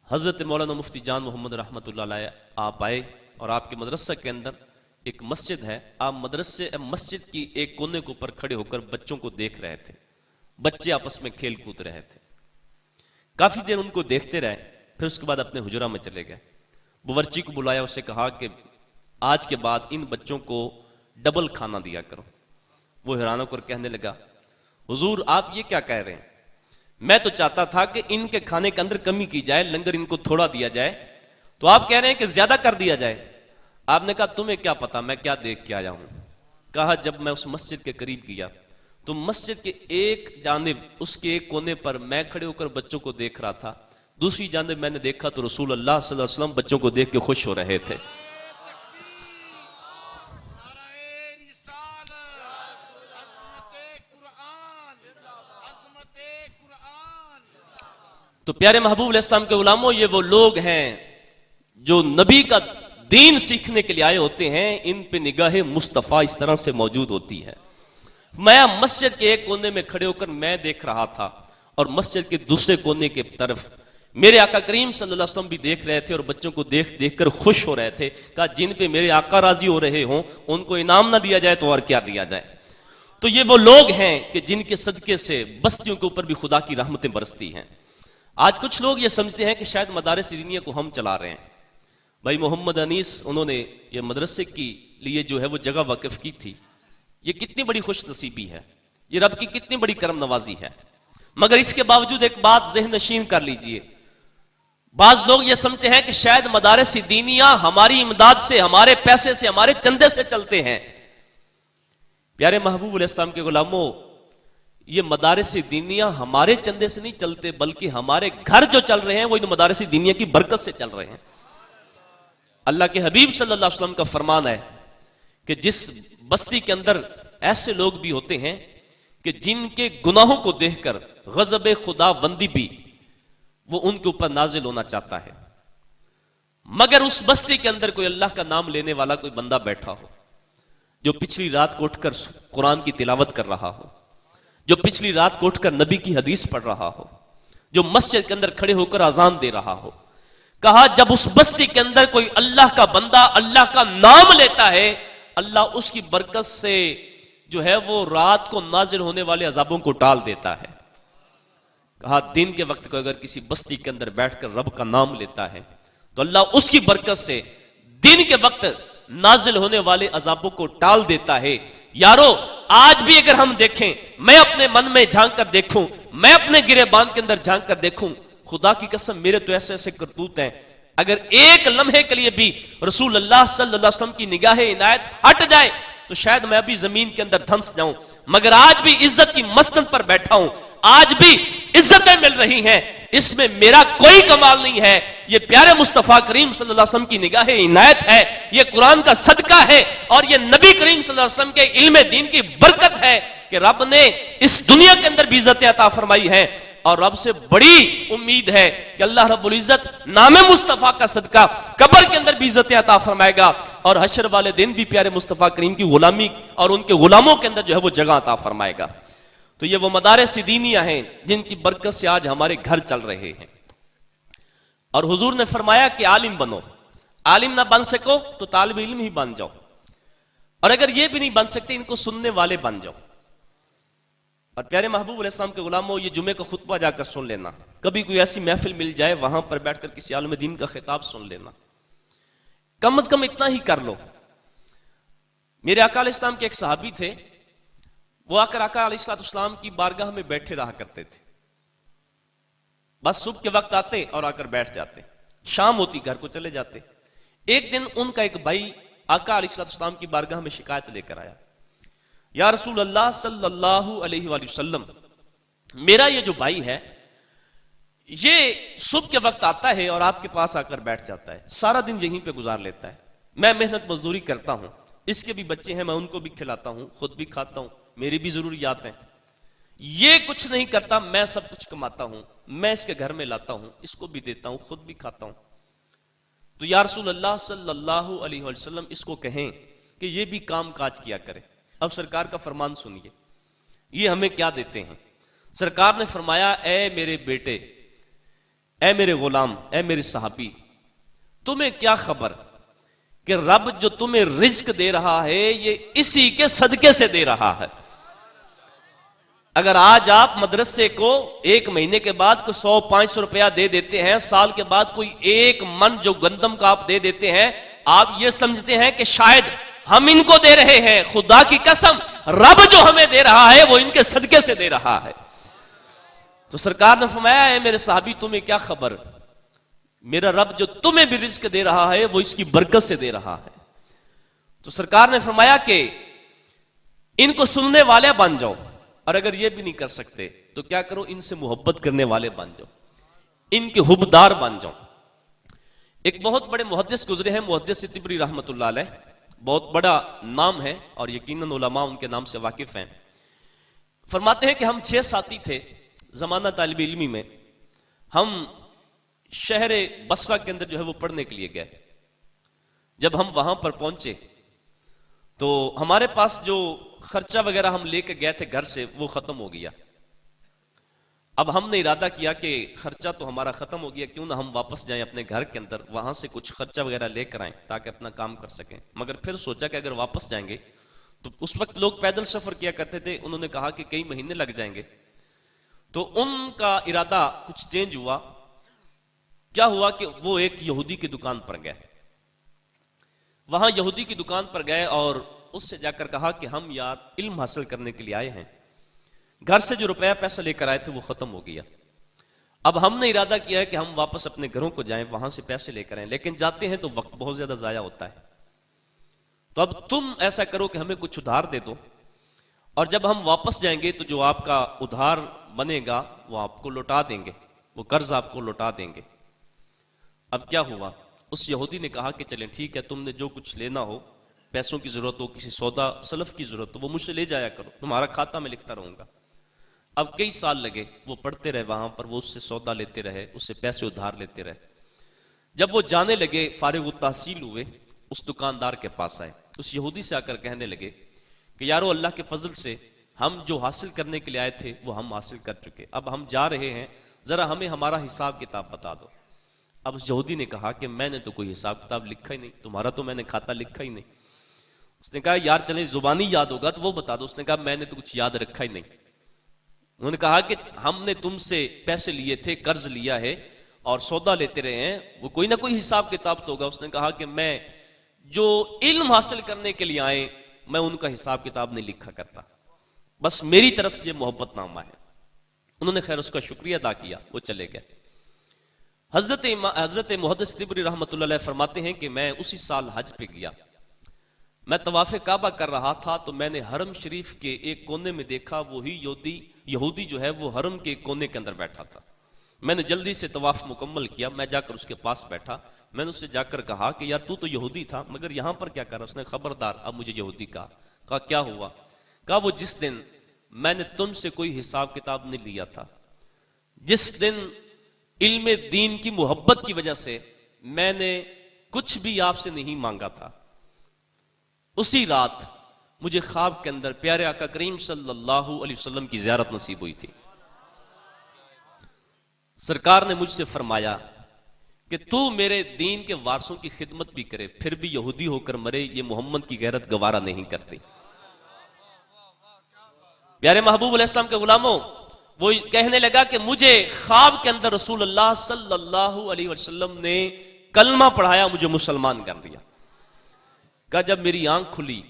حضرت مولانا مفتی جان محمد رحمۃ اللہ علیہ آپ آئے اور آپ کے مدرسہ کے اندر ایک مسجد ہے، آپ مسجد کی ایک کونے کے اوپر کھڑے ہو کر بچوں کو دیکھ رہے تھے. بچے آپس میں کھیل کود رہے تھے. کافی دیر ان کو دیکھتے رہے، پھر اس کے بعد اپنے حجرہ میں چلے گئے. باورچی کو بلایا، اسے کہا کہ آج کے بعد ان بچوں کو ڈبل کھانا دیا کرو. وہ حیران ہو کر کہنے لگا حضور آپ یہ کیا کہہ رہے ہیں؟ میں تو چاہتا تھا کہ ان کے کھانے کے اندر کمی کی جائے، لنگر ان کو تھوڑا دیا جائے، تو آپ کہہ رہے ہیں کہ زیادہ کر دیا جائے. آپ نے کہا تمہیں کیا پتا میں کیا دیکھ کے آیا ہوں. کہا جب میں اس مسجد کے قریب گیا تو مسجد کے ایک جانب اس کے ایک کونے پر میں کھڑے ہو کر بچوں کو دیکھ رہا تھا، دوسری جانب میں نے دیکھا تو رسول اللہ صلی اللہ علیہ وسلم بچوں کو دیکھ کے خوش ہو رہے تھے. تو پیارے محبوب علیہ السلام کے غلاموں، یہ وہ لوگ ہیں جو نبی کا دین سیکھنے کے لیے آئے ہوتے ہیں. ان پہ نگاہ مصطفیٰ اس طرح سے موجود ہوتی ہے. میں مسجد کے ایک کونے میں کھڑے ہو کر میں دیکھ رہا تھا اور مسجد کے دوسرے کونے کی طرف میرے آقا کریم صلی اللہ علیہ وسلم بھی دیکھ رہے تھے اور بچوں کو دیکھ کر خوش ہو رہے تھے. کہا جن پہ میرے آقا راضی ہو رہے ہوں ان کو انعام نہ دیا جائے تو اور کیا دیا جائے. تو یہ وہ لوگ ہیں کہ جن کے صدقے سے بستیوں کے اوپر بھی خدا کی رحمتیں برستی ہیں. آج کچھ لوگ یہ سمجھتے ہیں کہ شاید مدارس دینیہ کو ہم چلا رہے ہیں. بھائی محمد انیس انہوں نے یہ مدرسے کی لیے جو ہے وہ جگہ وقف کی تھی. یہ کتنی بڑی خوش نصیبی ہے، یہ رب کی کتنی بڑی کرم نوازی ہے. مگر اس کے باوجود ایک بات ذہن نشین کر لیجئے، بعض لوگ یہ سمجھتے ہیں کہ شاید مدارس دینیہ ہماری امداد سے، ہمارے پیسے سے، ہمارے چندے سے چلتے ہیں. پیارے محبوب علیہ السلام کے غلاموں، یہ مدارس دینیہ ہمارے چندے سے نہیں چلتے، بلکہ ہمارے گھر جو چل رہے ہیں وہ ان مدارس دینیہ کی برکت سے چل رہے ہیں. اللہ کے حبیب صلی اللہ علیہ وسلم کا فرمان ہے کہ جس بستی کے اندر ایسے لوگ بھی ہوتے ہیں کہ جن کے گناہوں کو دیکھ کر غضب خدا بندی بھی وہ ان کے اوپر نازل ہونا چاہتا ہے، مگر اس بستی کے اندر کوئی اللہ کا نام لینے والا کوئی بندہ بیٹھا ہو جو پچھلی رات کو اٹھ کر قرآن کی تلاوت کر رہا ہو، جو پچھلی رات کو اٹھ کر نبی کی حدیث پڑھ رہا ہو، جو مسجد کے اندر کھڑے ہو کر اذان دے رہا ہو. کہا جب اس بستی کے اندر کوئی اللہ کا بندہ اللہ کا نام لیتا ہے، اللہ اس کی برکت سے جو ہے وہ رات کو نازل ہونے والے عذابوں کو ٹال دیتا ہے. کہا دن کے وقت کو اگر کسی بستی کے اندر بیٹھ کر رب کا نام لیتا ہے تو اللہ اس کی برکت سے دن کے وقت نازل ہونے والے عذابوں کو ٹال دیتا ہے. یارو آج بھی اگر ہم دیکھیں، میں اپنے من میں جھانک کر دیکھوں، میں اپنے گریبان کے اندر جھانک کر دیکھوں، خدا کی قسم میرے تو ایسے ایسے کرتوت ہیں، اگر ایک لمحے کے لیے بھی رسول اللہ صلی اللہ علیہ وسلم کی نگاہ عنایت ہٹ جائے تو شاید میں ابھی زمین کے اندر دھنس جاؤں. مگر آج بھی عزت کی مسند پر بیٹھا ہوں، آج بھی عزتیں مل رہی ہیں، اس میں میرا کوئی کمال نہیں ہے، یہ پیارے مصطفیٰ کریم صلی اللہ علیہ وسلم کی نگاہ عنایت ہے، یہ قرآن کا صدقہ ہے، اور یہ نبی کریم صلی اللہ علیہ وسلم کے علم دین کی برکت ہے کہ رب نے اس دنیا کے اندر بھی عزتیں عطا فرمائی ہیں. اور رب سے بڑی امید ہے کہ اللہ رب العزت نام مصطفیٰ کا صدقہ قبر کے اندر بھی عزت عطا فرمائے گا، اور حشر والے دن بھی پیارے مصطفیٰ کریم کی غلامی اور ان کے غلاموں کے اندر جو ہے وہ جگہ عطا فرمائے گا. تو یہ وہ مدارس دینیہ ہیں جن کی برکت سے آج ہمارے گھر چل رہے ہیں. اور حضور نے فرمایا کہ عالم بنو، عالم نہ بن سکو تو طالب علم ہی بن جاؤ، اور اگر یہ بھی نہیں بن سکتے ان کو سننے والے بن جاؤ. اور پیارے محبوب علیہ السلام کے غلاموں، یہ جمعے کا خطبہ جا کر سن لینا، کبھی کوئی ایسی محفل مل جائے وہاں پر بیٹھ کر کسی عالم دین کا خطاب سن لینا، کم از کم اتنا ہی کر لو. میرے آقا علیہ السلام کے ایک صحابی تھے، وہ آ کر آقا علیہ السلام کی بارگاہ میں بیٹھے رہا کرتے تھے. بس صبح کے وقت آتے اور آ کر بیٹھ جاتے، شام ہوتی گھر کو چلے جاتے۔ ایک دن ان کا ایک بھائی آقا علیہ السلام کی بارگاہ میں شکایت لے کر آیا، یا رسول اللہ صلی اللہ علیہ وآلہ وسلم، میرا یہ جو بھائی ہے یہ صبح کے وقت آتا ہے اور آپ کے پاس آ کر بیٹھ جاتا ہے، سارا دن یہیں پہ گزار لیتا ہے، میں محنت مزدوری کرتا ہوں، اس کے بھی بچے ہیں، میں ان کو بھی کھلاتا ہوں، خود بھی کھاتا ہوں، میری بھی ضروریات ہیں، یہ کچھ نہیں کرتا، میں سب کچھ کماتا ہوں، میں اس کے گھر میں لاتا ہوں، اس کو بھی دیتا ہوں، خود بھی کھاتا ہوں۔ تو یا رسول اللہ صلی اللہ علیہ وسلم اس کو کہیں کہ یہ بھی کام کاج کیا کرے۔ اب سرکار کا فرمان سنیے، یہ ہمیں کیا دیتے ہیں۔ سرکار نے فرمایا، اے میرے بیٹے، اے میرے غلام، اے میرے صحابی، تمہیں کیا خبر کہ رب جو تمہیں رزق دے رہا ہے یہ اسی کے صدقے سے دے رہا ہے۔ اگر آج آپ مدرسے کو ایک مہینے کے بعد کوئی 100-500 روپیہ دے دیتے ہیں، سال کے بعد کوئی ایک من جو گندم کا آپ دے دیتے ہیں، آپ یہ سمجھتے ہیں کہ شاید ہم ان کو دے رہے ہیں، خدا کی قسم رب جو ہمیں دے رہا ہے وہ ان کے صدقے سے دے رہا ہے۔ تو سرکار نے فرمایا، اے میرے صحابی تمہیں کیا خبر، میرا رب جو تمہیں بھی رزق دے رہا ہے وہ اس کی برکت سے دے رہا ہے۔ تو سرکار نے فرمایا کہ ان کو سننے والے بن جاؤ، اور اگر یہ بھی نہیں کر سکتے تو کیا کرو، ان سے محبت کرنے والے بن جاؤ، ان کے حبدار بن جاؤ۔ ایک بہت بڑے محدث گزرے ہیں، محدث طبری رحمت اللہ علیہ، بہت بڑا نام ہے اور یقیناً علماء ان کے نام سے واقف ہیں۔ فرماتے ہیں کہ ہم 6 ساتھی تھے زمانہ طالب علمی میں، ہم شہر بصرہ کے اندر جو ہے وہ پڑھنے کے لیے گئے۔ جب ہم وہاں پر پہنچے تو ہمارے پاس جو خرچہ وغیرہ ہم لے کے گئے تھے گھر سے وہ ختم ہو گیا۔ اب ہم نے ارادہ کیا کہ خرچہ تو ہمارا ختم ہو گیا، کیوں نہ ہم واپس جائیں اپنے گھر کے اندر، وہاں سے کچھ خرچہ وغیرہ لے کر آئیں تاکہ اپنا کام کر سکیں۔ مگر پھر سوچا کہ اگر واپس جائیں گے تو اس وقت لوگ پیدل سفر کیا کرتے تھے، انہوں نے کہا کہ کئی مہینے لگ جائیں گے، تو ان کا ارادہ کچھ چینج ہوا۔ کیا ہوا کہ وہ ایک یہودی کی دکان پر گئے، وہاں یہودی کی دکان پر گئے اور اس سے جا کر کہا کہ ہم یار علم حاصل کرنے کے لیے آئے ہیں، گھر سے جو روپیہ پیسہ لے کر آئے تھے وہ ختم ہو گیا، اب ہم نے ارادہ کیا ہے کہ ہم واپس اپنے گھروں کو جائیں، وہاں سے پیسے لے کر آئیں، لیکن جاتے ہیں تو وقت بہت زیادہ ضائع ہوتا ہے، تو اب تم ایسا کرو کہ ہمیں کچھ ادھار دے دو، اور جب ہم واپس جائیں گے تو جو آپ کا ادھار بنے گا وہ آپ کو لوٹا دیں گے، وہ قرض آپ کو لوٹا دیں گے۔ اب کیا ہوا، اس یہودی نے کہا کہ چلیں ٹھیک ہے، تم نے جو کچھ لینا ہو، پیسوں کی ضرورت ہو، کسی سودا سلف کی ضرورت ہو، وہ مجھ سے لے جایا کرو، تمہارا کھاتا میں لکھتا رہوں گا۔ اب کئی سال لگے، وہ پڑھتے رہے وہاں پر، وہ اس سے سودا لیتے رہے، اس سے پیسے ادھار لیتے رہے۔ جب وہ جانے لگے، فارغ التحصیل ہوئے، اس دکاندار کے پاس آئے، اس یہودی سے آ کر کہنے لگے کہ یارو اللہ کے فضل سے ہم جو حاصل کرنے کے لیے آئے تھے وہ ہم حاصل کر چکے، اب ہم جا رہے ہیں، ذرا ہمیں ہمارا حساب کتاب بتا دو۔ اب اس یہودی نے کہا کہ میں نے تو کوئی حساب کتاب لکھا ہی نہیں، تمہارا تو میں نے کھاتا لکھا ہی نہیں۔ اس نے کہا یار چلیں زبانی یاد ہوگا تو وہ بتا دو۔ اس نے کہا میں نے تو کچھ یاد رکھا ہی نہیں۔ انہوں نے کہا کہ ہم نے تم سے پیسے لیے تھے، قرض لیا ہے اور سودا لیتے رہے ہیں، وہ کوئی نہ کوئی حساب کتاب تو ہوگا۔ اس نے کہا کہ میں جو علم حاصل کرنے کے لیے آئے میں ان کا حساب کتاب نہیں لکھا کرتا، بس میری طرف سے یہ محبت نامہ ہے۔ انہوں نے خیر اس کا شکریہ ادا کیا، وہ چلے گئے۔ حضرت محدث طبری رحمۃ اللہ علیہ فرماتے ہیں کہ میں اسی سال حج پہ گیا، میں طواف کعبہ کر رہا تھا تو میں نے حرم شریف کے ایک کونے میں دیکھا وہی یہودی جو ہے وہ حرم کے کونے کے اندر بیٹھا تھا۔ میں نے جلدی سے طواف مکمل کیا، میں جا کر اس کے پاس بیٹھا، میں نے اس سے جا کر کہا کہ یار تو یہودی تھا مگر یہاں پر کیا کر رہا؟ اس نے خبردار، اب مجھے یہودی کہا کیا ہوا؟ کہا وہ جس دن میں نے تم سے کوئی حساب کتاب نہیں لیا تھا، جس دن علم دین کی محبت کی وجہ سے میں نے کچھ بھی آپ سے نہیں مانگا تھا، اسی رات مجھے خواب کے اندر پیارے آقا کریم صلی اللہ علیہ وسلم کی زیارت نصیب ہوئی تھی۔ سرکار نے مجھ سے فرمایا کہ تو میرے دین کے وارثوں کی خدمت بھی کرے پھر بھی یہودی ہو کر مرے، یہ محمد کی غیرت گوارا نہیں کرتی۔ پیارے محبوب علیہ السلام کے غلاموں، وہ کہنے لگا کہ مجھے خواب کے اندر رسول اللہ صلی اللہ علیہ وسلم نے کلمہ پڑھایا، مجھے مسلمان کر دیا۔ کہا جب میری آنکھ کھلی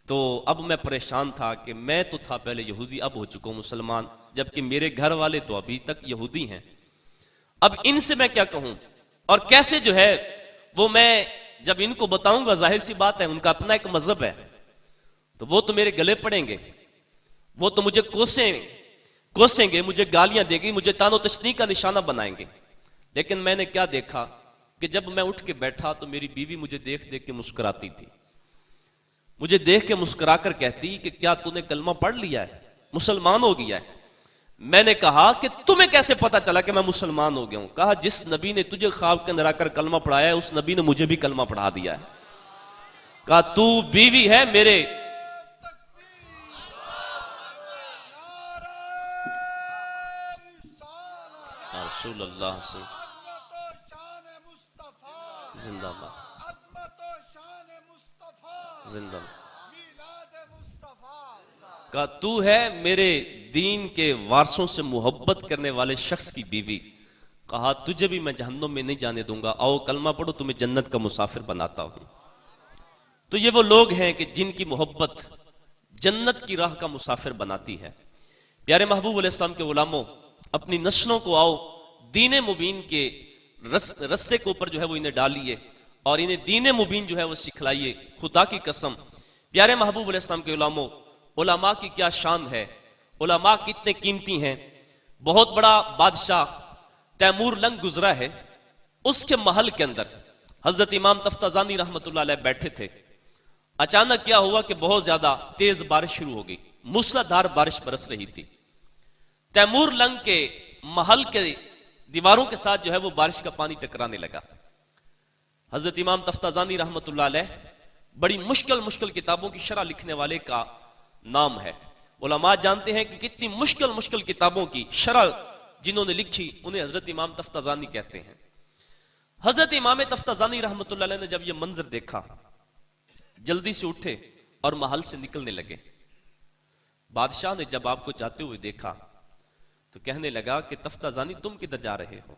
تو اب میں پریشان تھا کہ میں تو تھا پہلے یہودی، اب ہو چکا ہوں مسلمان، جبکہ میرے گھر والے تو ابھی تک یہودی ہیں۔ اب ان سے میں کیا کہوں اور کیسے جو ہے وہ میں جب ان کو بتاؤں گا، ظاہر سی بات ہے ان کا اپنا ایک مذہب ہے، تو وہ تو میرے گلے پڑیں گے، وہ تو مجھے کوسیں گے، مجھے گالیاں دے گی، مجھے تان و تشنیع کا نشانہ بنائیں گے۔ لیکن میں نے کیا دیکھا کہ جب میں اٹھ کے بیٹھا تو میری بیوی مجھے دیکھ دیکھ کے مسکراتی تھی، مجھے دیکھ کے مسکرا کر کہتی کہ کیا تو نے کلمہ پڑھ لیا ہے، مسلمان ہو گیا ہے؟ میں نے کہا کہ تمہیں کیسے پتا چلا کہ میں مسلمان ہو گیا ہوں؟ کہا جس نبی نے تجھے خواب کے اندر آ کر کلمہ پڑھایا ہے اس نبی نے مجھے بھی کلمہ پڑھا دیا ہے۔ کہا تو بیوی ہے میرے، رسول اللہ سے زندہ باد، زندہ باد۔ کہا تو ہے میرے دین کے وارثوں سے محبت کرنے والے شخص کی بیوی، کہا تجھے بھی میں جہنم میں نہیں جانے دوں گا، آؤ کلمہ پڑھو تمہیں جنت کا مسافر بناتا ہوں۔ تو یہ وہ لوگ ہیں کہ جن کی محبت جنت کی راہ کا مسافر بناتی ہے۔ پیارے محبوب علیہ السلام کے غلاموں، اپنی نسلوں کو آؤ دین مبین کے رستے کے اوپر جو ہے وہ انہیں ڈالیے اور انہیں دین مبین جو ہے وہ سکھلائیے۔ خدا کی قسم پیارے محبوب علیہ السلام کے غلاموں، علماء کی کیا شان ہے، علماء کتنے قیمتی ہیں۔ بہت بڑا بادشاہ تیمور لنگ گزرا ہے، اس کے محل کے اندر حضرت امام تفتازانی رحمت اللہ علیہ بیٹھے تھے۔ اچانک کیا ہوا کہ بہت زیادہ تیز بارش شروع ہو گئی، موسلادھار بارش برس رہی تھی۔ تیمور لنگ کے محل کے دیواروں کے ساتھ جو ہے وہ بارش کا پانی ٹکرانے لگا۔ حضرت امام تفتازانی رحمت اللہ علیہ بڑی مشکل کتابوں کی شرح لکھنے والے کا نام ہے۔ علماء جانتے ہیں کہ کتنی مشکل کتابوں کی شرح جنہوں نے لکھی انہیں حضرت امام تفتازانی کہتے ہیں۔ حضرت امام تفتازانی رحمت اللہ علیہ نے جب یہ منظر دیکھا جلدی سے اٹھے اور محل سے نکلنے لگے۔ بادشاہ نے جب آپ کو جاتے ہوئے دیکھا تو کہنے لگا کہ تفتازانی تم کدھر جا رہے ہو؟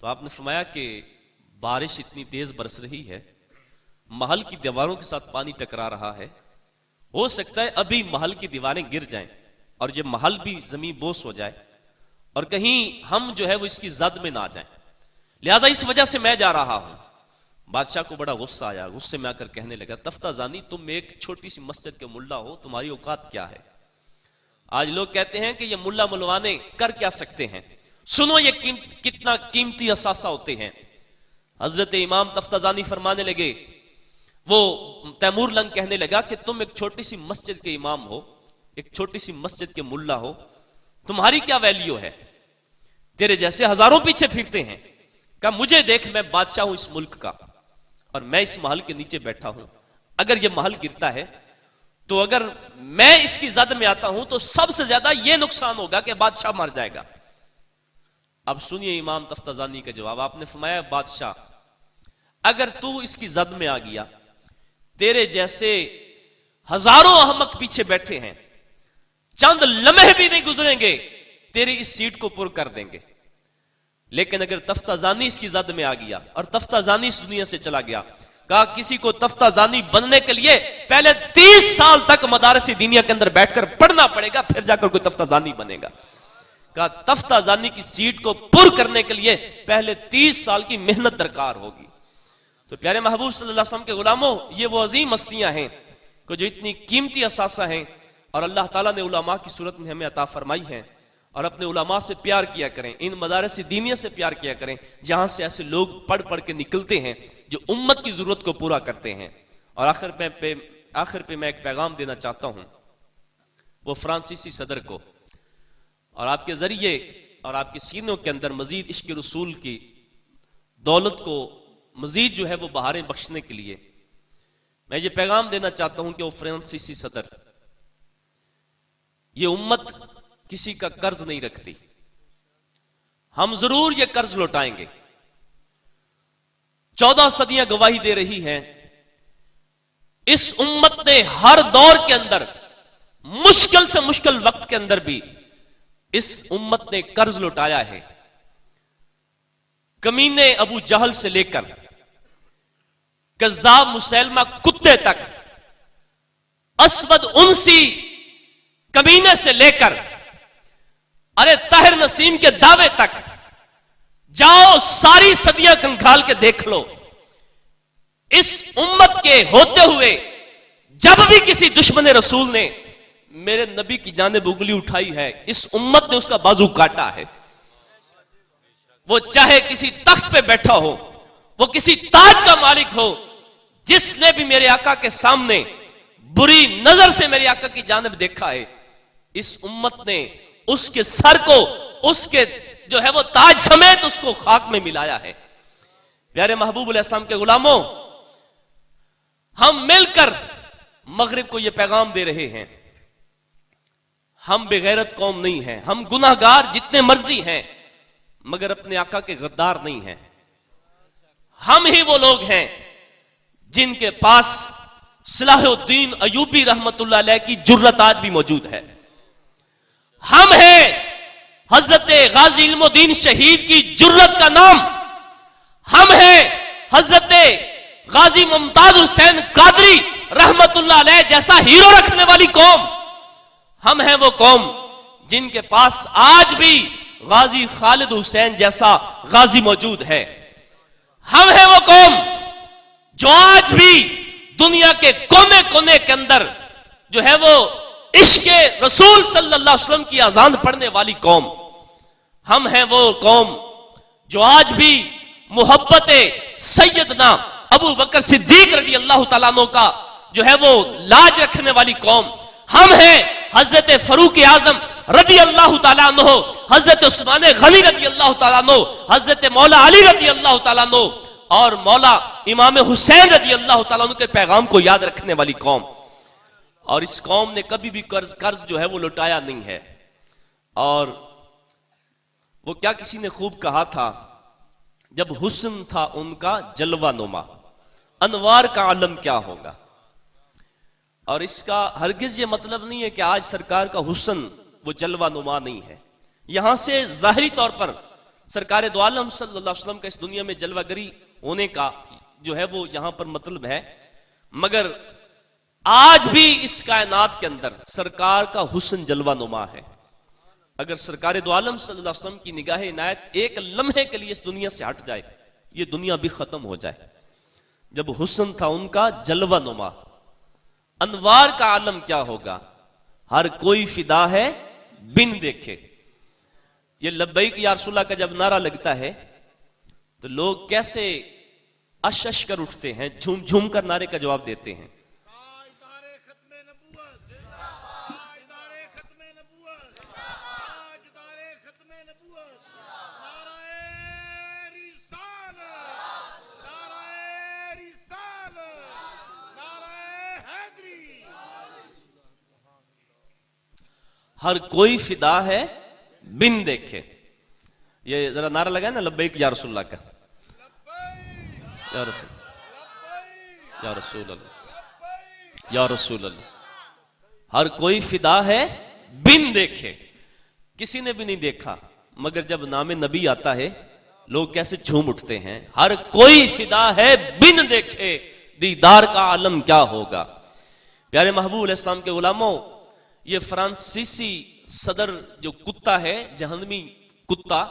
تو آپ نے فرمایا کہ بارش اتنی تیز برس رہی ہے، محل کی دیواروں کے ساتھ پانی ٹکرا رہا ہے، ہو سکتا ہے ابھی محل کی دیواریں گر جائیں اور یہ محل بھی زمین بوس ہو جائے اور کہیں ہم جو ہے وہ اس کی زد میں نہ آ جائیں، لہذا اس وجہ سے میں جا رہا ہوں۔ بادشاہ کو بڑا غصہ آیا، غصے میں آ کر کہنے لگا تفتازانی تم ایک چھوٹی سی مسجد کے ملا ہو، تمہاری اوقات کیا ہے؟ آج لوگ کہتے ہیں کہ یہ ملا ملوانے کر کیا سکتے ہیں، سنو یہ کتنا قیمتی اثاثہ ہوتے ہیں۔ حضرت امام تفتازانی فرمانے لگے، وہ تیمور لنگ کہنے لگا کہ تم ایک چھوٹی سی مسجد کے امام ہو، ایک چھوٹی سی مسجد کے ملا ہو، تمہاری کیا ویلیو ہے؟ تیرے جیسے ہزاروں پیچھے پھرتے ہیں۔ کہ مجھے دیکھ میں بادشاہ ہوں اس ملک کا اور میں اس محل کے نیچے بیٹھا ہوں، اگر یہ محل گرتا ہے تو اگر میں اس کی زد میں آتا ہوں تو سب سے زیادہ یہ نقصان ہوگا کہ بادشاہ مر جائے گا۔ اب سنیے امام تفتازانی کا جواب، آپ نے فرمایا بادشاہ اگر تو اس کی زد میں آ گیا، تیرے جیسے ہزاروں احمق پیچھے بیٹھے ہیں، چند لمحے بھی نہیں گزریں گے تیری اس سیٹ کو پر کر دیں گے۔ لیکن اگر تفتازانی اس کی زد میں آ گیا اور تفتازانی اس دنیا سے چلا گیا، کہا کسی کو تفتازانی بننے کے لیے پہلے 30 سال تک مدارس دینیا کے اندر بیٹھ کر پڑھنا پڑے گا، پھر جا کر کوئی تفتازانی بنے گا۔ کہا تفتازانی کی سیٹ کو پر کرنے کے لیے پہلے 30 سال کی محنت درکار ہوگی۔ تو پیارے محبوب صلی اللہ علیہ وسلم کے غلاموں، یہ وہ عظیم ہستیاں ہیں کہ جو اتنی قیمتی اثاثہ ہیں اور اللہ تعالیٰ نے علماء کی صورت میں ہمیں عطا فرمائی ہیں، اور اپنے علماء سے پیار کیا کریں، ان مدارس دینیہ سے پیار کیا کریں جہاں سے ایسے لوگ پڑھ پڑھ کے نکلتے ہیں جو امت کی ضرورت کو پورا کرتے ہیں۔ اور آخر پہ میں ایک پیغام دینا چاہتا ہوں وہ فرانسیسی صدر کو، اور آپ کے ذریعے اور آپ کے سینوں کے اندر مزید عشق رسول کی دولت کو مزید جو ہے وہ بہاریں بخشنے کے لیے میں یہ پیغام دینا چاہتا ہوں کہ وہ فرانسیسی صدر، یہ امت کسی کا قرض نہیں رکھتی، ہم ضرور یہ قرض لوٹائیں گے۔ 14 صدیاں گواہی دے رہی ہیں، اس امت نے ہر دور کے اندر مشکل سے مشکل وقت کے اندر بھی اس امت نے قرض لوٹایا ہے۔ کمینے ابو جہل سے لے کر کذاب مسیلمہ کتے تک، اسود انسی کمینے سے لے کر ارے طاہر نسیم کے دعوے تک، جاؤ ساری صدیاں کنکھال کے دیکھ لو، اس امت کے ہوتے ہوئے جب بھی کسی دشمن رسول نے میرے نبی کی جانب انگلی اٹھائی ہے، اس امت نے اس کا بازو کاٹا ہے۔ وہ چاہے کسی تخت پہ بیٹھا ہو، وہ کسی تاج کا مالک ہو، جس نے بھی میرے آقا کے سامنے بری نظر سے میرے آقا کی جانب دیکھا ہے، اس امت نے اس کے سر کو، اس کے جو ہے وہ تاج سمیت اس کو خاک میں ملایا ہے۔ پیارے محبوب علیہ السلام کے غلاموں، ہم مل کر مغرب کو یہ پیغام دے رہے ہیں، ہم بغیرت قوم نہیں ہیں، ہم گناہگار جتنے مرضی ہیں، مگر اپنے آقا کے غدار نہیں ہیں۔ ہم ہی وہ لوگ ہیں جن کے پاس صلاح الدین ایوبی رحمت اللہ علیہ کی جرت آج بھی موجود ہے۔ ہم ہیں حضرت غازی علم الدین شہید کی جرت کا نام، ہم ہیں حضرت غازی ممتاز حسین قادری رحمت اللہ علیہ جیسا ہیرو رکھنے والی قوم، ہم ہیں وہ قوم جن کے پاس آج بھی غازی خالد حسین جیسا غازی موجود ہے۔ ہم ہیں وہ قوم جو آج بھی دنیا کے کونے کونے کے اندر جو ہے وہ عشق رسول صلی اللہ علیہ وسلم کی اذان پڑھنے والی قوم، ہم ہیں وہ قوم جو آج بھی محبت سیدنا ابو بکر صدیق رضی اللہ تعالیٰ عنہ کا جو ہے وہ لاج رکھنے والی قوم، ہم ہیں حضرت فاروق اعظم رضی اللہ تعالیٰ عنہ، حضرت عثمان غنی رضی اللہ تعالیٰ عنہ، حضرت مولا علی رضی اللہ تعالیٰ عنہ اور مولا امام حسین رضی اللہ تعالیٰ عنہ کے پیغام کو یاد رکھنے والی قوم۔ اور اس قوم نے کبھی بھی قرض جو ہے وہ لوٹایا نہیں ہے۔ اور وہ کیا کسی نے خوب کہا تھا، جب حسن تھا ان کا جلوہ نما، انوار کا عالم کیا ہوگا۔ اور اس کا ہرگز یہ مطلب نہیں ہے کہ آج سرکار کا حسن وہ جلوہ نما نہیں ہے۔ یہاں سے ظاہری طور پر سرکار دو عالم صلی اللہ علیہ وسلم کا اس دنیا میں جلوہ گری ہونے کا جو ہے وہ یہاں پر مطلب ہے، مگر آج بھی اس کائنات کے اندر سرکار کا حسن جلوہ نما ہے۔ اگر سرکار دو عالم صلی اللہ علیہ وسلم کی نگاہ عنایت ایک لمحے کے لیے اس دنیا سے ہٹ جائے، یہ دنیا بھی ختم ہو جائے۔ جب حسن تھا ان کا جلوہ نما، انوار کا عالم کیا ہوگا، ہر کوئی فدا ہے بن دیکھے۔ یہ لبیک یا رسول اللہ کا جب نعرہ لگتا ہے تو لوگ کیسے اش کر اٹھتے ہیں، جھوم جھوم کر نعرے کا جواب دیتے ہیں۔ ہر کوئی فدا ہے بن دیکھے، یہ ذرا نعرہ لگا ہے نا لبیک یا رسول اللہ کا، یا رسول یا رسول اللہ یا رسول اللہ۔ ہر کوئی فدا ہے بن دیکھے، کسی نے بھی نہیں دیکھا، مگر جب نام نبی آتا ہے لوگ کیسے جھوم اٹھتے ہیں۔ ہر کوئی فدا ہے بن دیکھے، دیدار کا عالم کیا ہوگا۔ پیارے محبوب علیہ السلام کے غلاموں، یہ فرانسیسی صدر جو کتا ہے، جہنمی کتا،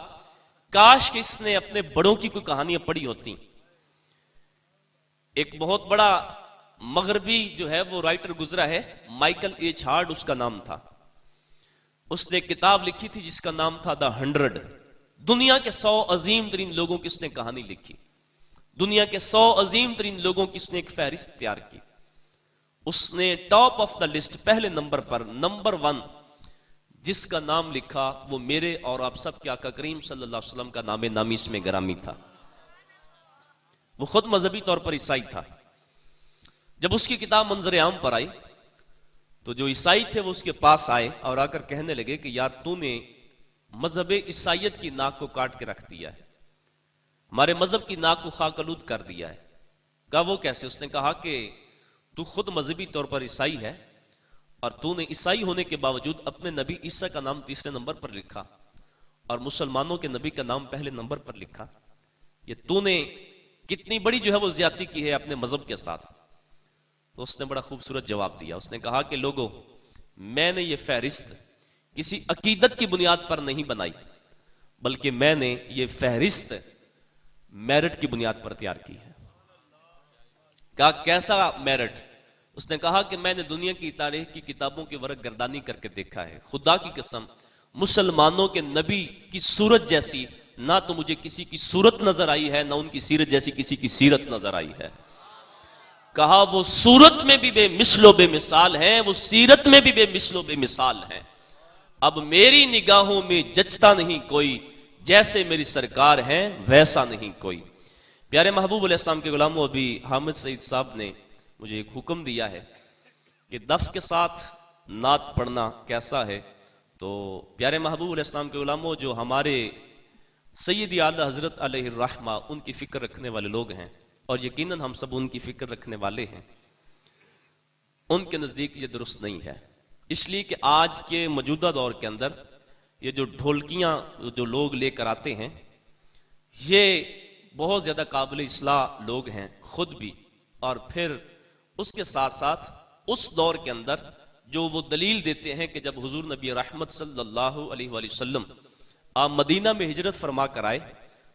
کاش کہ اس نے اپنے بڑوں کی کوئی کہانیاں پڑھی ہوتی۔ ایک بہت بڑا مغربی جو ہے وہ رائٹر گزرا ہے، مائیکل ایچ ہارڈ اس کا نام تھا۔ اس نے کتاب لکھی تھی جس کا نام تھا دا 100۔ دنیا کے 100 عظیم ترین لوگوں کی اس نے کہانی لکھی، دنیا کے 100 عظیم ترین لوگوں کی اس نے ایک فہرست تیار کی۔ اس نے ٹاپ آف دا لسٹ، پہلے نمبر پر، نمبر 1 جس کا نام لکھا وہ میرے اور آپ سب کے آقا کریم صلی اللہ علیہ وسلم کا نام نامی اس میں گرامی تھا۔ وہ خود مذہبی طور پر عیسائی تھا۔ جب اس کی کتاب منظر عام پر آئی تو جو عیسائی تھے وہ اس کے پاس آئے اور آ کر کہنے لگے کہ یار تو نے مذہب عیسائیت کی ناک کو کاٹ کے رکھ دیا ہے، ہمارے مذہب کی ناک کو خاک آلود کر دیا ہے۔ کہا وہ کیسے؟ اس نے کہا کہ تو خود مذہبی طور پر عیسائی ہے اور تو نے عیسائی ہونے کے باوجود اپنے نبی عیسیٰ کا نام تیسرے نمبر پر لکھا اور مسلمانوں کے نبی کا نام پہلے نمبر پر لکھا۔ یہ تو نے کتنی بڑی جو ہے وہ زیادتی کی ہے اپنے مذہب کے ساتھ۔ تو اس نے بڑا خوبصورت جواب دیا۔ اس نے کہا کہ لوگوں، میں نے یہ فہرست کسی عقیدت کی بنیاد پر نہیں بنائی، بلکہ میں نے یہ فہرست میرٹ کی بنیاد پر تیار کی ہے۔ کہا کیسا میرٹ؟ اس نے کہا کہ میں نے دنیا کی تاریخ کی کتابوں کی ورق گردانی کر کے دیکھا ہے، خدا کی قسم مسلمانوں کے نبی کی صورت جیسی نہ تو مجھے کسی کی صورت نظر آئی ہے، نہ ان کی سیرت جیسی کسی کی سیرت نظر آئی ہے۔ کہا وہ صورت میں بھی بے مثل و بے مثال ہیں، وہ سیرت میں بھی بے مثل و بے مثال ہیں، اب میری نگاہوں میں جچتا نہیں کوئی، جیسے میری سرکار ہیں ویسا نہیں کوئی۔ پیارے محبوب علیہ السلام کے غلاموں، ابھی حامد سعید صاحب نے مجھے ایک حکم دیا ہے کہ دف کے ساتھ نعت پڑھنا کیسا ہے، تو پیارے محبوب علیہ السلام کے غلاموں، جو ہمارے سیدی اعلی حضرت علیہ الرحمہ ان کی فکر رکھنے والے لوگ ہیں، اور یقیناً ہم سب ان کی فکر رکھنے والے ہیں، ان کے نزدیک یہ درست نہیں ہے، اس لیے کہ آج کے موجودہ دور کے اندر یہ جو ڈھولکیاں جو لوگ لے کر آتے ہیں، یہ بہت زیادہ قابل اصلاح لوگ ہیں خود بھی، اور پھر اس کے ساتھ ساتھ اس دور کے اندر جو وہ دلیل دیتے ہیں کہ جب حضور نبی رحمت صلی اللہ علیہ وآلہ وسلم آپ مدینہ میں ہجرت فرما کر آئے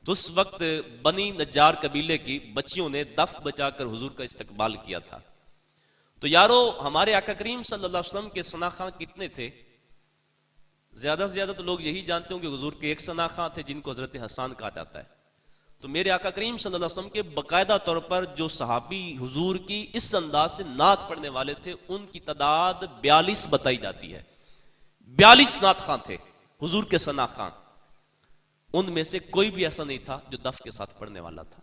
تو اس وقت بنی نجار قبیلے کی بچیوں نے دف بچا کر حضور کا استقبال کیا تھا۔ تو یارو ہمارے آقا کریم صلی اللہ علیہ وسلم کے ثنا خاں کتنے تھے؟ زیادہ سے زیادہ تو لوگ یہی جانتے ہوں کہ حضور کے ایک ثنا خاں تھے جن کو حضرت حسان کہا جاتا ہے، تو میرے آقا کریم صلی اللہ علیہ وسلم کے باقاعدہ طور پر جو صحابی حضور کی اس انداز سے نعت پڑھنے والے تھے ان کی تعداد 42 بتائی جاتی ہے، 42 نعت خاں تھے حضور کے ثنا خاں، ان میں سے کوئی بھی ایسا نہیں تھا جو دف کے ساتھ پڑھنے والا تھا۔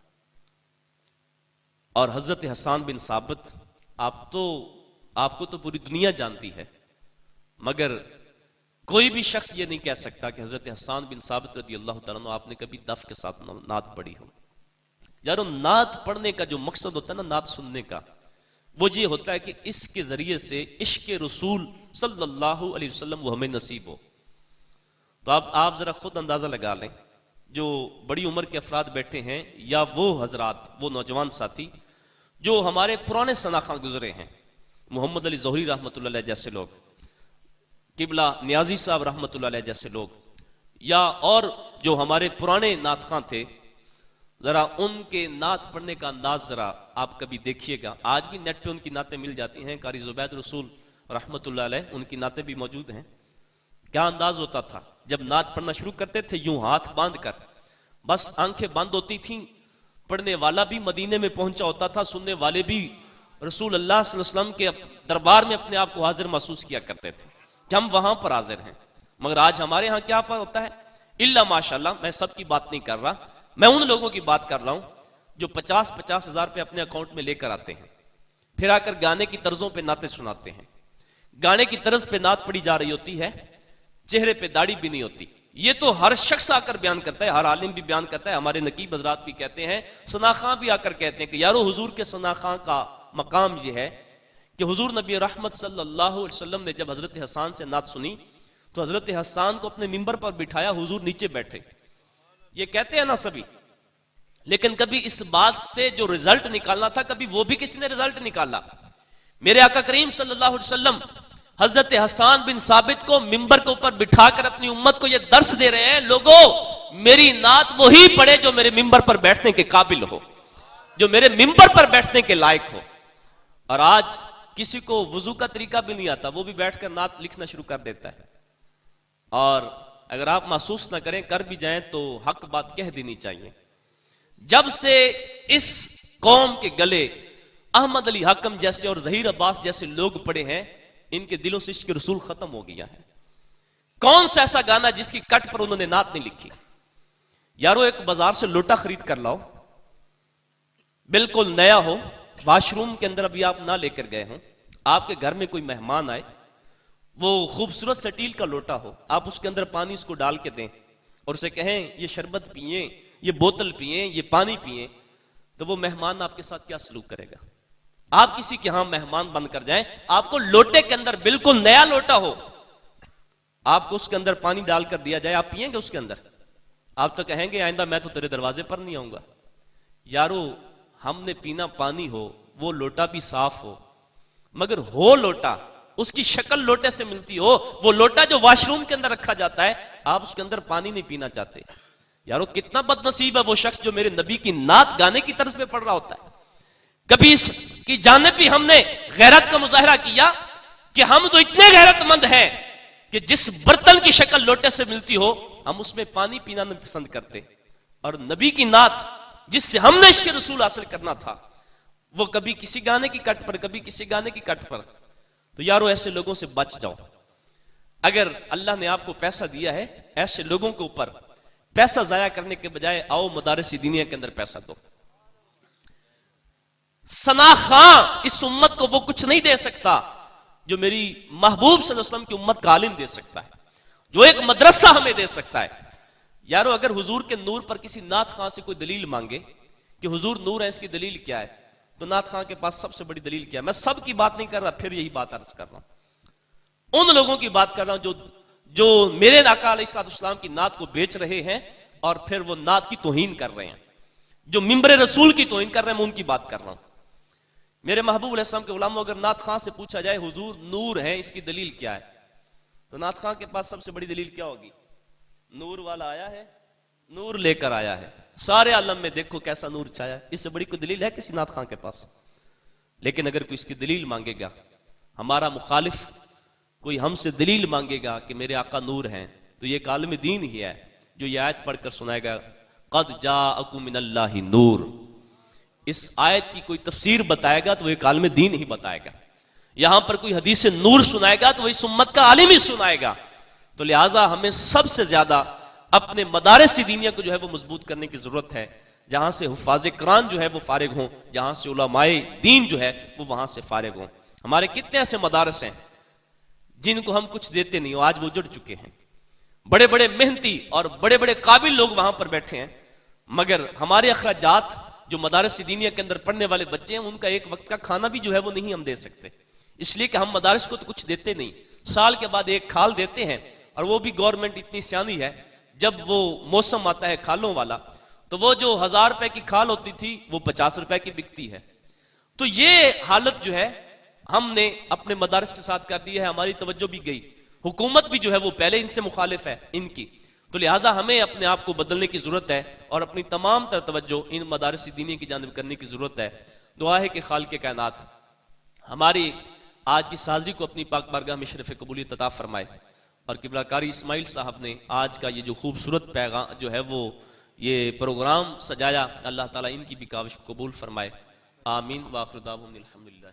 اور حضرت حسان بن ثابت، آپ کو تو پوری دنیا جانتی ہے، مگر کوئی بھی شخص یہ نہیں کہہ سکتا کہ حضرت حسان بن ثابت رضی اللہ تعالیٰ عنہ آپ نے کبھی دف کے ساتھ نعت پڑھی ہو۔ یارو نعت پڑھنے کا جو مقصد ہوتا ہے نا نعت سننے کا، وہ یہ ہوتا ہے کہ اس کے ذریعے سے عشق رسول صلی اللہ علیہ وسلم وہ ہمیں نصیب ہو۔ تو آپ ذرا خود اندازہ لگا لیں، جو بڑی عمر کے افراد بیٹھے ہیں یا وہ حضرات، وہ نوجوان ساتھی جو ہمارے پرانے ثنا خاں گزرے ہیں، محمد علی ظہری رحمۃ اللہ علیہ جیسے لوگ، قبلہ نیازی صاحب رحمۃ اللہ علیہ جیسے لوگ، یا اور جو ہمارے پرانے نعت خاں تھے، ذرا ان کے نعت پڑھنے کا انداز ذرا آپ کبھی دیکھیے گا۔ آج بھی نیٹ پہ ان کی نعتیں مل جاتی ہیں، قاری زبید رسول رحمۃ اللہ علیہ ان کی نعتیں بھی موجود ہیں۔ کیا انداز ہوتا تھا جب نعت پڑھنا شروع کرتے تھے، یوں ہاتھ باندھ کر، بس آنکھیں بند ہوتی تھیں، پڑھنے والا بھی مدینے میں پہنچا ہوتا تھا، سننے والے بھی رسول اللہ صلی اللہ علیہ وسلم کے دربار میں اپنے آپ کو حاضر محسوس کیا کرتے تھے کہ ہم وہاں پر حاضر ہیں۔ مگر آج ہمارے ہاں کیا پر ہوتا ہے؟ الا ماشاءاللہ، میں سب کی بات نہیں کر رہا، میں ان لوگوں کی بات کر رہا ہوں جو 50 ہزار پہ اپنے اکاؤنٹ میں لے کر آتے ہیں، پھر آ کر گانے کی طرزوں پہ نعتیں سناتے ہیں، گانے کی طرز پہ نعت پڑھی جا رہی ہوتی ہے، چہرے پہ داڑھی بھی نہیں ہوتی۔ یہ تو ہر شخص آ کر بیان کرتا ہے، ہر عالم بھی بیان کرتا ہے، ہمارے نقیب حضرات بھی کہتے ہیں، ثنا خاں بھی آ کر کہتے ہیں کہ یارو حضور کے ثنا خاں کا مقام یہ ہے کہ حضور نبی رحمت صلی اللہ علیہ وسلم نے جب حضرت حسان سے نعت سنی تو حضرت حسان کو اپنے منبر پر بٹھایا، حضور نیچے بیٹھے۔ یہ کہتے ہیں نا سبھی، لیکن کبھی اس بات سے جو رزلٹ نکالنا تھا کبھی وہ بھی کسی نے رزلٹ نکالا؟ میرے آقا کریم صلی اللہ علیہ وسلم حضرت حسان بن ثابت کو منبر کے اوپر بٹھا کر اپنی امت کو یہ درس دے رہے ہیں، لوگوں میری نعت وہی پڑھے جو میرے منبر پر بیٹھنے کے قابل ہو، جو میرے منبر پر بیٹھنے کے لائق ہو۔ اور آج کسی کو وضو کا طریقہ بھی نہیں آتا، وہ بھی بیٹھ کر نعت لکھنا شروع کر دیتا ہے، اور اگر آپ محسوس نہ کریں، کر بھی جائیں تو حق بات کہہ دینی چاہیے۔ جب سے اس قوم کے گلے احمد علی حاکم جیسے اور ظہیر عباس جیسے لوگ پڑے ہیں، ان کے دلوں سے عشق رسول ختم ہو گیا ہے۔ کون سا ایسا گانا جس کی کٹ پر انہوں نے نعت نہیں لکھی؟ یارو ایک بازار سے لوٹا خرید کر لاؤ، بالکل نیا ہو، واش روم کے اندر ابھی آپ نہ لے کر گئے ہوں، آپ کے گھر میں کوئی مہمان آئے، وہ خوبصورت سٹیل کا لوٹا ہو، آپ اس کے اندر پانی اس کو ڈال کے دیں اور اسے کہیں یہ شربت پیئیں، یہ بوتل پیئیں، یہ پانی پیئیں، تو وہ مہمان آپ کے ساتھ کیا سلوک کرے گا؟ آپ کسی کے ہاں مہمان بن کر جائیں، آپ کو لوٹے کے اندر بالکل نیا لوٹا ہو، آپ کو اس کے اندر پانی ڈال کر دیا جائے، آپ پیئیں گے اس کے اندر؟ آپ تو کہیں گے آئندہ میں تو تیرے دروازے پر نہیں آؤں گا۔ یارو ہم نے پینا پانی ہو، وہ لوٹا بھی صاف ہو، مگر ہو لوٹا اس کی شکل لوٹے سے ملتی ہو، وہ لوٹا جو واش روم کے اندر رکھا جاتا ہے، آپ اس کے اندر پانی نہیں پینا چاہتے. یارو کتنا بد نصیب ہے وہ شخص جو میرے نبی کی نعت گانے کی طرز پہ پڑھ رہا ہوتا ہے. کبھی اس کی جانب بھی ہم نے غیرت کا مظاہرہ کیا کہ ہم تو اتنے غیرت مند ہیں کہ جس برتن کی شکل لوٹے سے ملتی ہو ہم اس میں پانی پینا نہیں پسند کرتے. اور نبی کی نعت جس سے ہم نے عشق رسول حاصل کرنا تھا، وہ کبھی کسی گانے کی کٹ پر، کبھی کسی گانے کی کٹ پر. تو یارو ایسے لوگوں سے بچ جاؤ. اگر اللہ نے آپ کو پیسہ دیا ہے، ایسے لوگوں کے اوپر پیسہ ضائع کرنے کے بجائے آؤ مدارس دینیہ کے اندر پیسہ دو. ثنا خان اس امت کو وہ کچھ نہیں دے سکتا جو میری محبوب صلی اللہ علیہ وسلم کی امت کا عالم دے سکتا ہے، جو ایک مدرسہ ہمیں دے سکتا ہے. یارو اگر حضور کے نور پر کسی نعت خان سے کوئی دلیل مانگے کہ حضور نور ہے، اس کی دلیل کیا ہے، تو نعت خان کے پاس سب سے بڑی دلیل کیا ہے؟ میں سب کی بات نہیں کر رہا، پھر یہی بات عرض کر رہا ہوں، ان لوگوں کی بات کر رہا ہوں جو میرے آقا علیہ السلام کی نعت کو بیچ رہے ہیں اور پھر وہ نعت کی توہین کر رہے ہیں، جو ممبر رسول کی توہین کر رہے ہیں. میں ان کی بات کر رہا ہوں. میرے محبوب علیہ السلام کے غلاموں، اگر نعت خان سے پوچھا جائے حضور نور ہے، اس کی دلیل کیا ہے، تو نعت خان کے پاس سب سے بڑی دلیل کیا ہوگی؟ نور والا آیا ہے، نور لے کر آیا ہے، سارے عالم میں دیکھو کیسا نور چھایا ہے. اس سے بڑی کوئی دلیل ہے کسی نعت خان کے پاس؟ لیکن اگر کوئی اس کی دلیل مانگے گا، ہمارا مخالف کوئی ہم سے دلیل مانگے گا کہ میرے آقا نور ہیں، تو یہ ایک عالم دین ہی ہے جو یہ آیت پڑھ کر سنائے گا قد جاءکم من اللہ نور. اس آیت کی کوئی تفسیر بتائے گا تو وہ ایک عالم دین ہی بتائے گا. یہاں پر کوئی حدیث نور سنائے گا تو وہ اس امت کا عالم ہی سنائے گا. تو لہٰذا ہمیں سب سے زیادہ اپنے مدارس دینیہ کو جو ہے وہ مضبوط کرنے کی ضرورت ہے، جہاں سے حفاظ قرآن جو ہے وہ فارغ ہوں، جہاں سے علماء دین جو ہے وہ وہاں سے فارغ ہوں. ہمارے کتنے ایسے مدارس ہیں جن کو ہم کچھ دیتے نہیں، آج وہ جڑ چکے ہیں. بڑے بڑے محنتی اور بڑے بڑے قابل لوگ وہاں پر بیٹھے ہیں، مگر ہمارے اخراجات جو مدارس دینیہ کے اندر پڑھنے والے بچے ہیں ان کا ایک وقت کا کھانا بھی جو ہے وہ نہیں ہم دے سکتے، اس لیے کہ ہم مدارس کو تو کچھ دیتے نہیں. سال کے بعد ایک کھال دیتے ہیں، اور وہ بھی گورنمنٹ اتنی سیانی ہے، جب وہ موسم آتا ہے کھالوں والا تو وہ جو 1000 روپے کی کھال ہوتی تھی وہ 50 روپے کی بکتی ہے. تو یہ حالت جو ہے ہم نے اپنے مدارس کے ساتھ کر دی ہے. ہماری توجہ بھی گئی، حکومت بھی جو ہے وہ پہلے ان سے مخالف ہے ان کی. تو لہٰذا ہمیں اپنے آپ کو بدلنے کی ضرورت ہے اور اپنی تمام تر توجہ ان مدارس دینی کی جانب کرنے کی ضرورت ہے. دعا ہے کہ خالق کائنات ہماری آج کی حاضری کو اپنی پاک بارگاہ میں شرف قبولیت عطا فرمائے، اور قبلہ کاری اسماعیل صاحب نے آج کا یہ جو خوبصورت پیغام جو ہے وہ یہ پروگرام سجایا، اللہ تعالیٰ ان کی بھی کاوش قبول فرمائے. آمین. وآخر دعوانا الحمدللہ.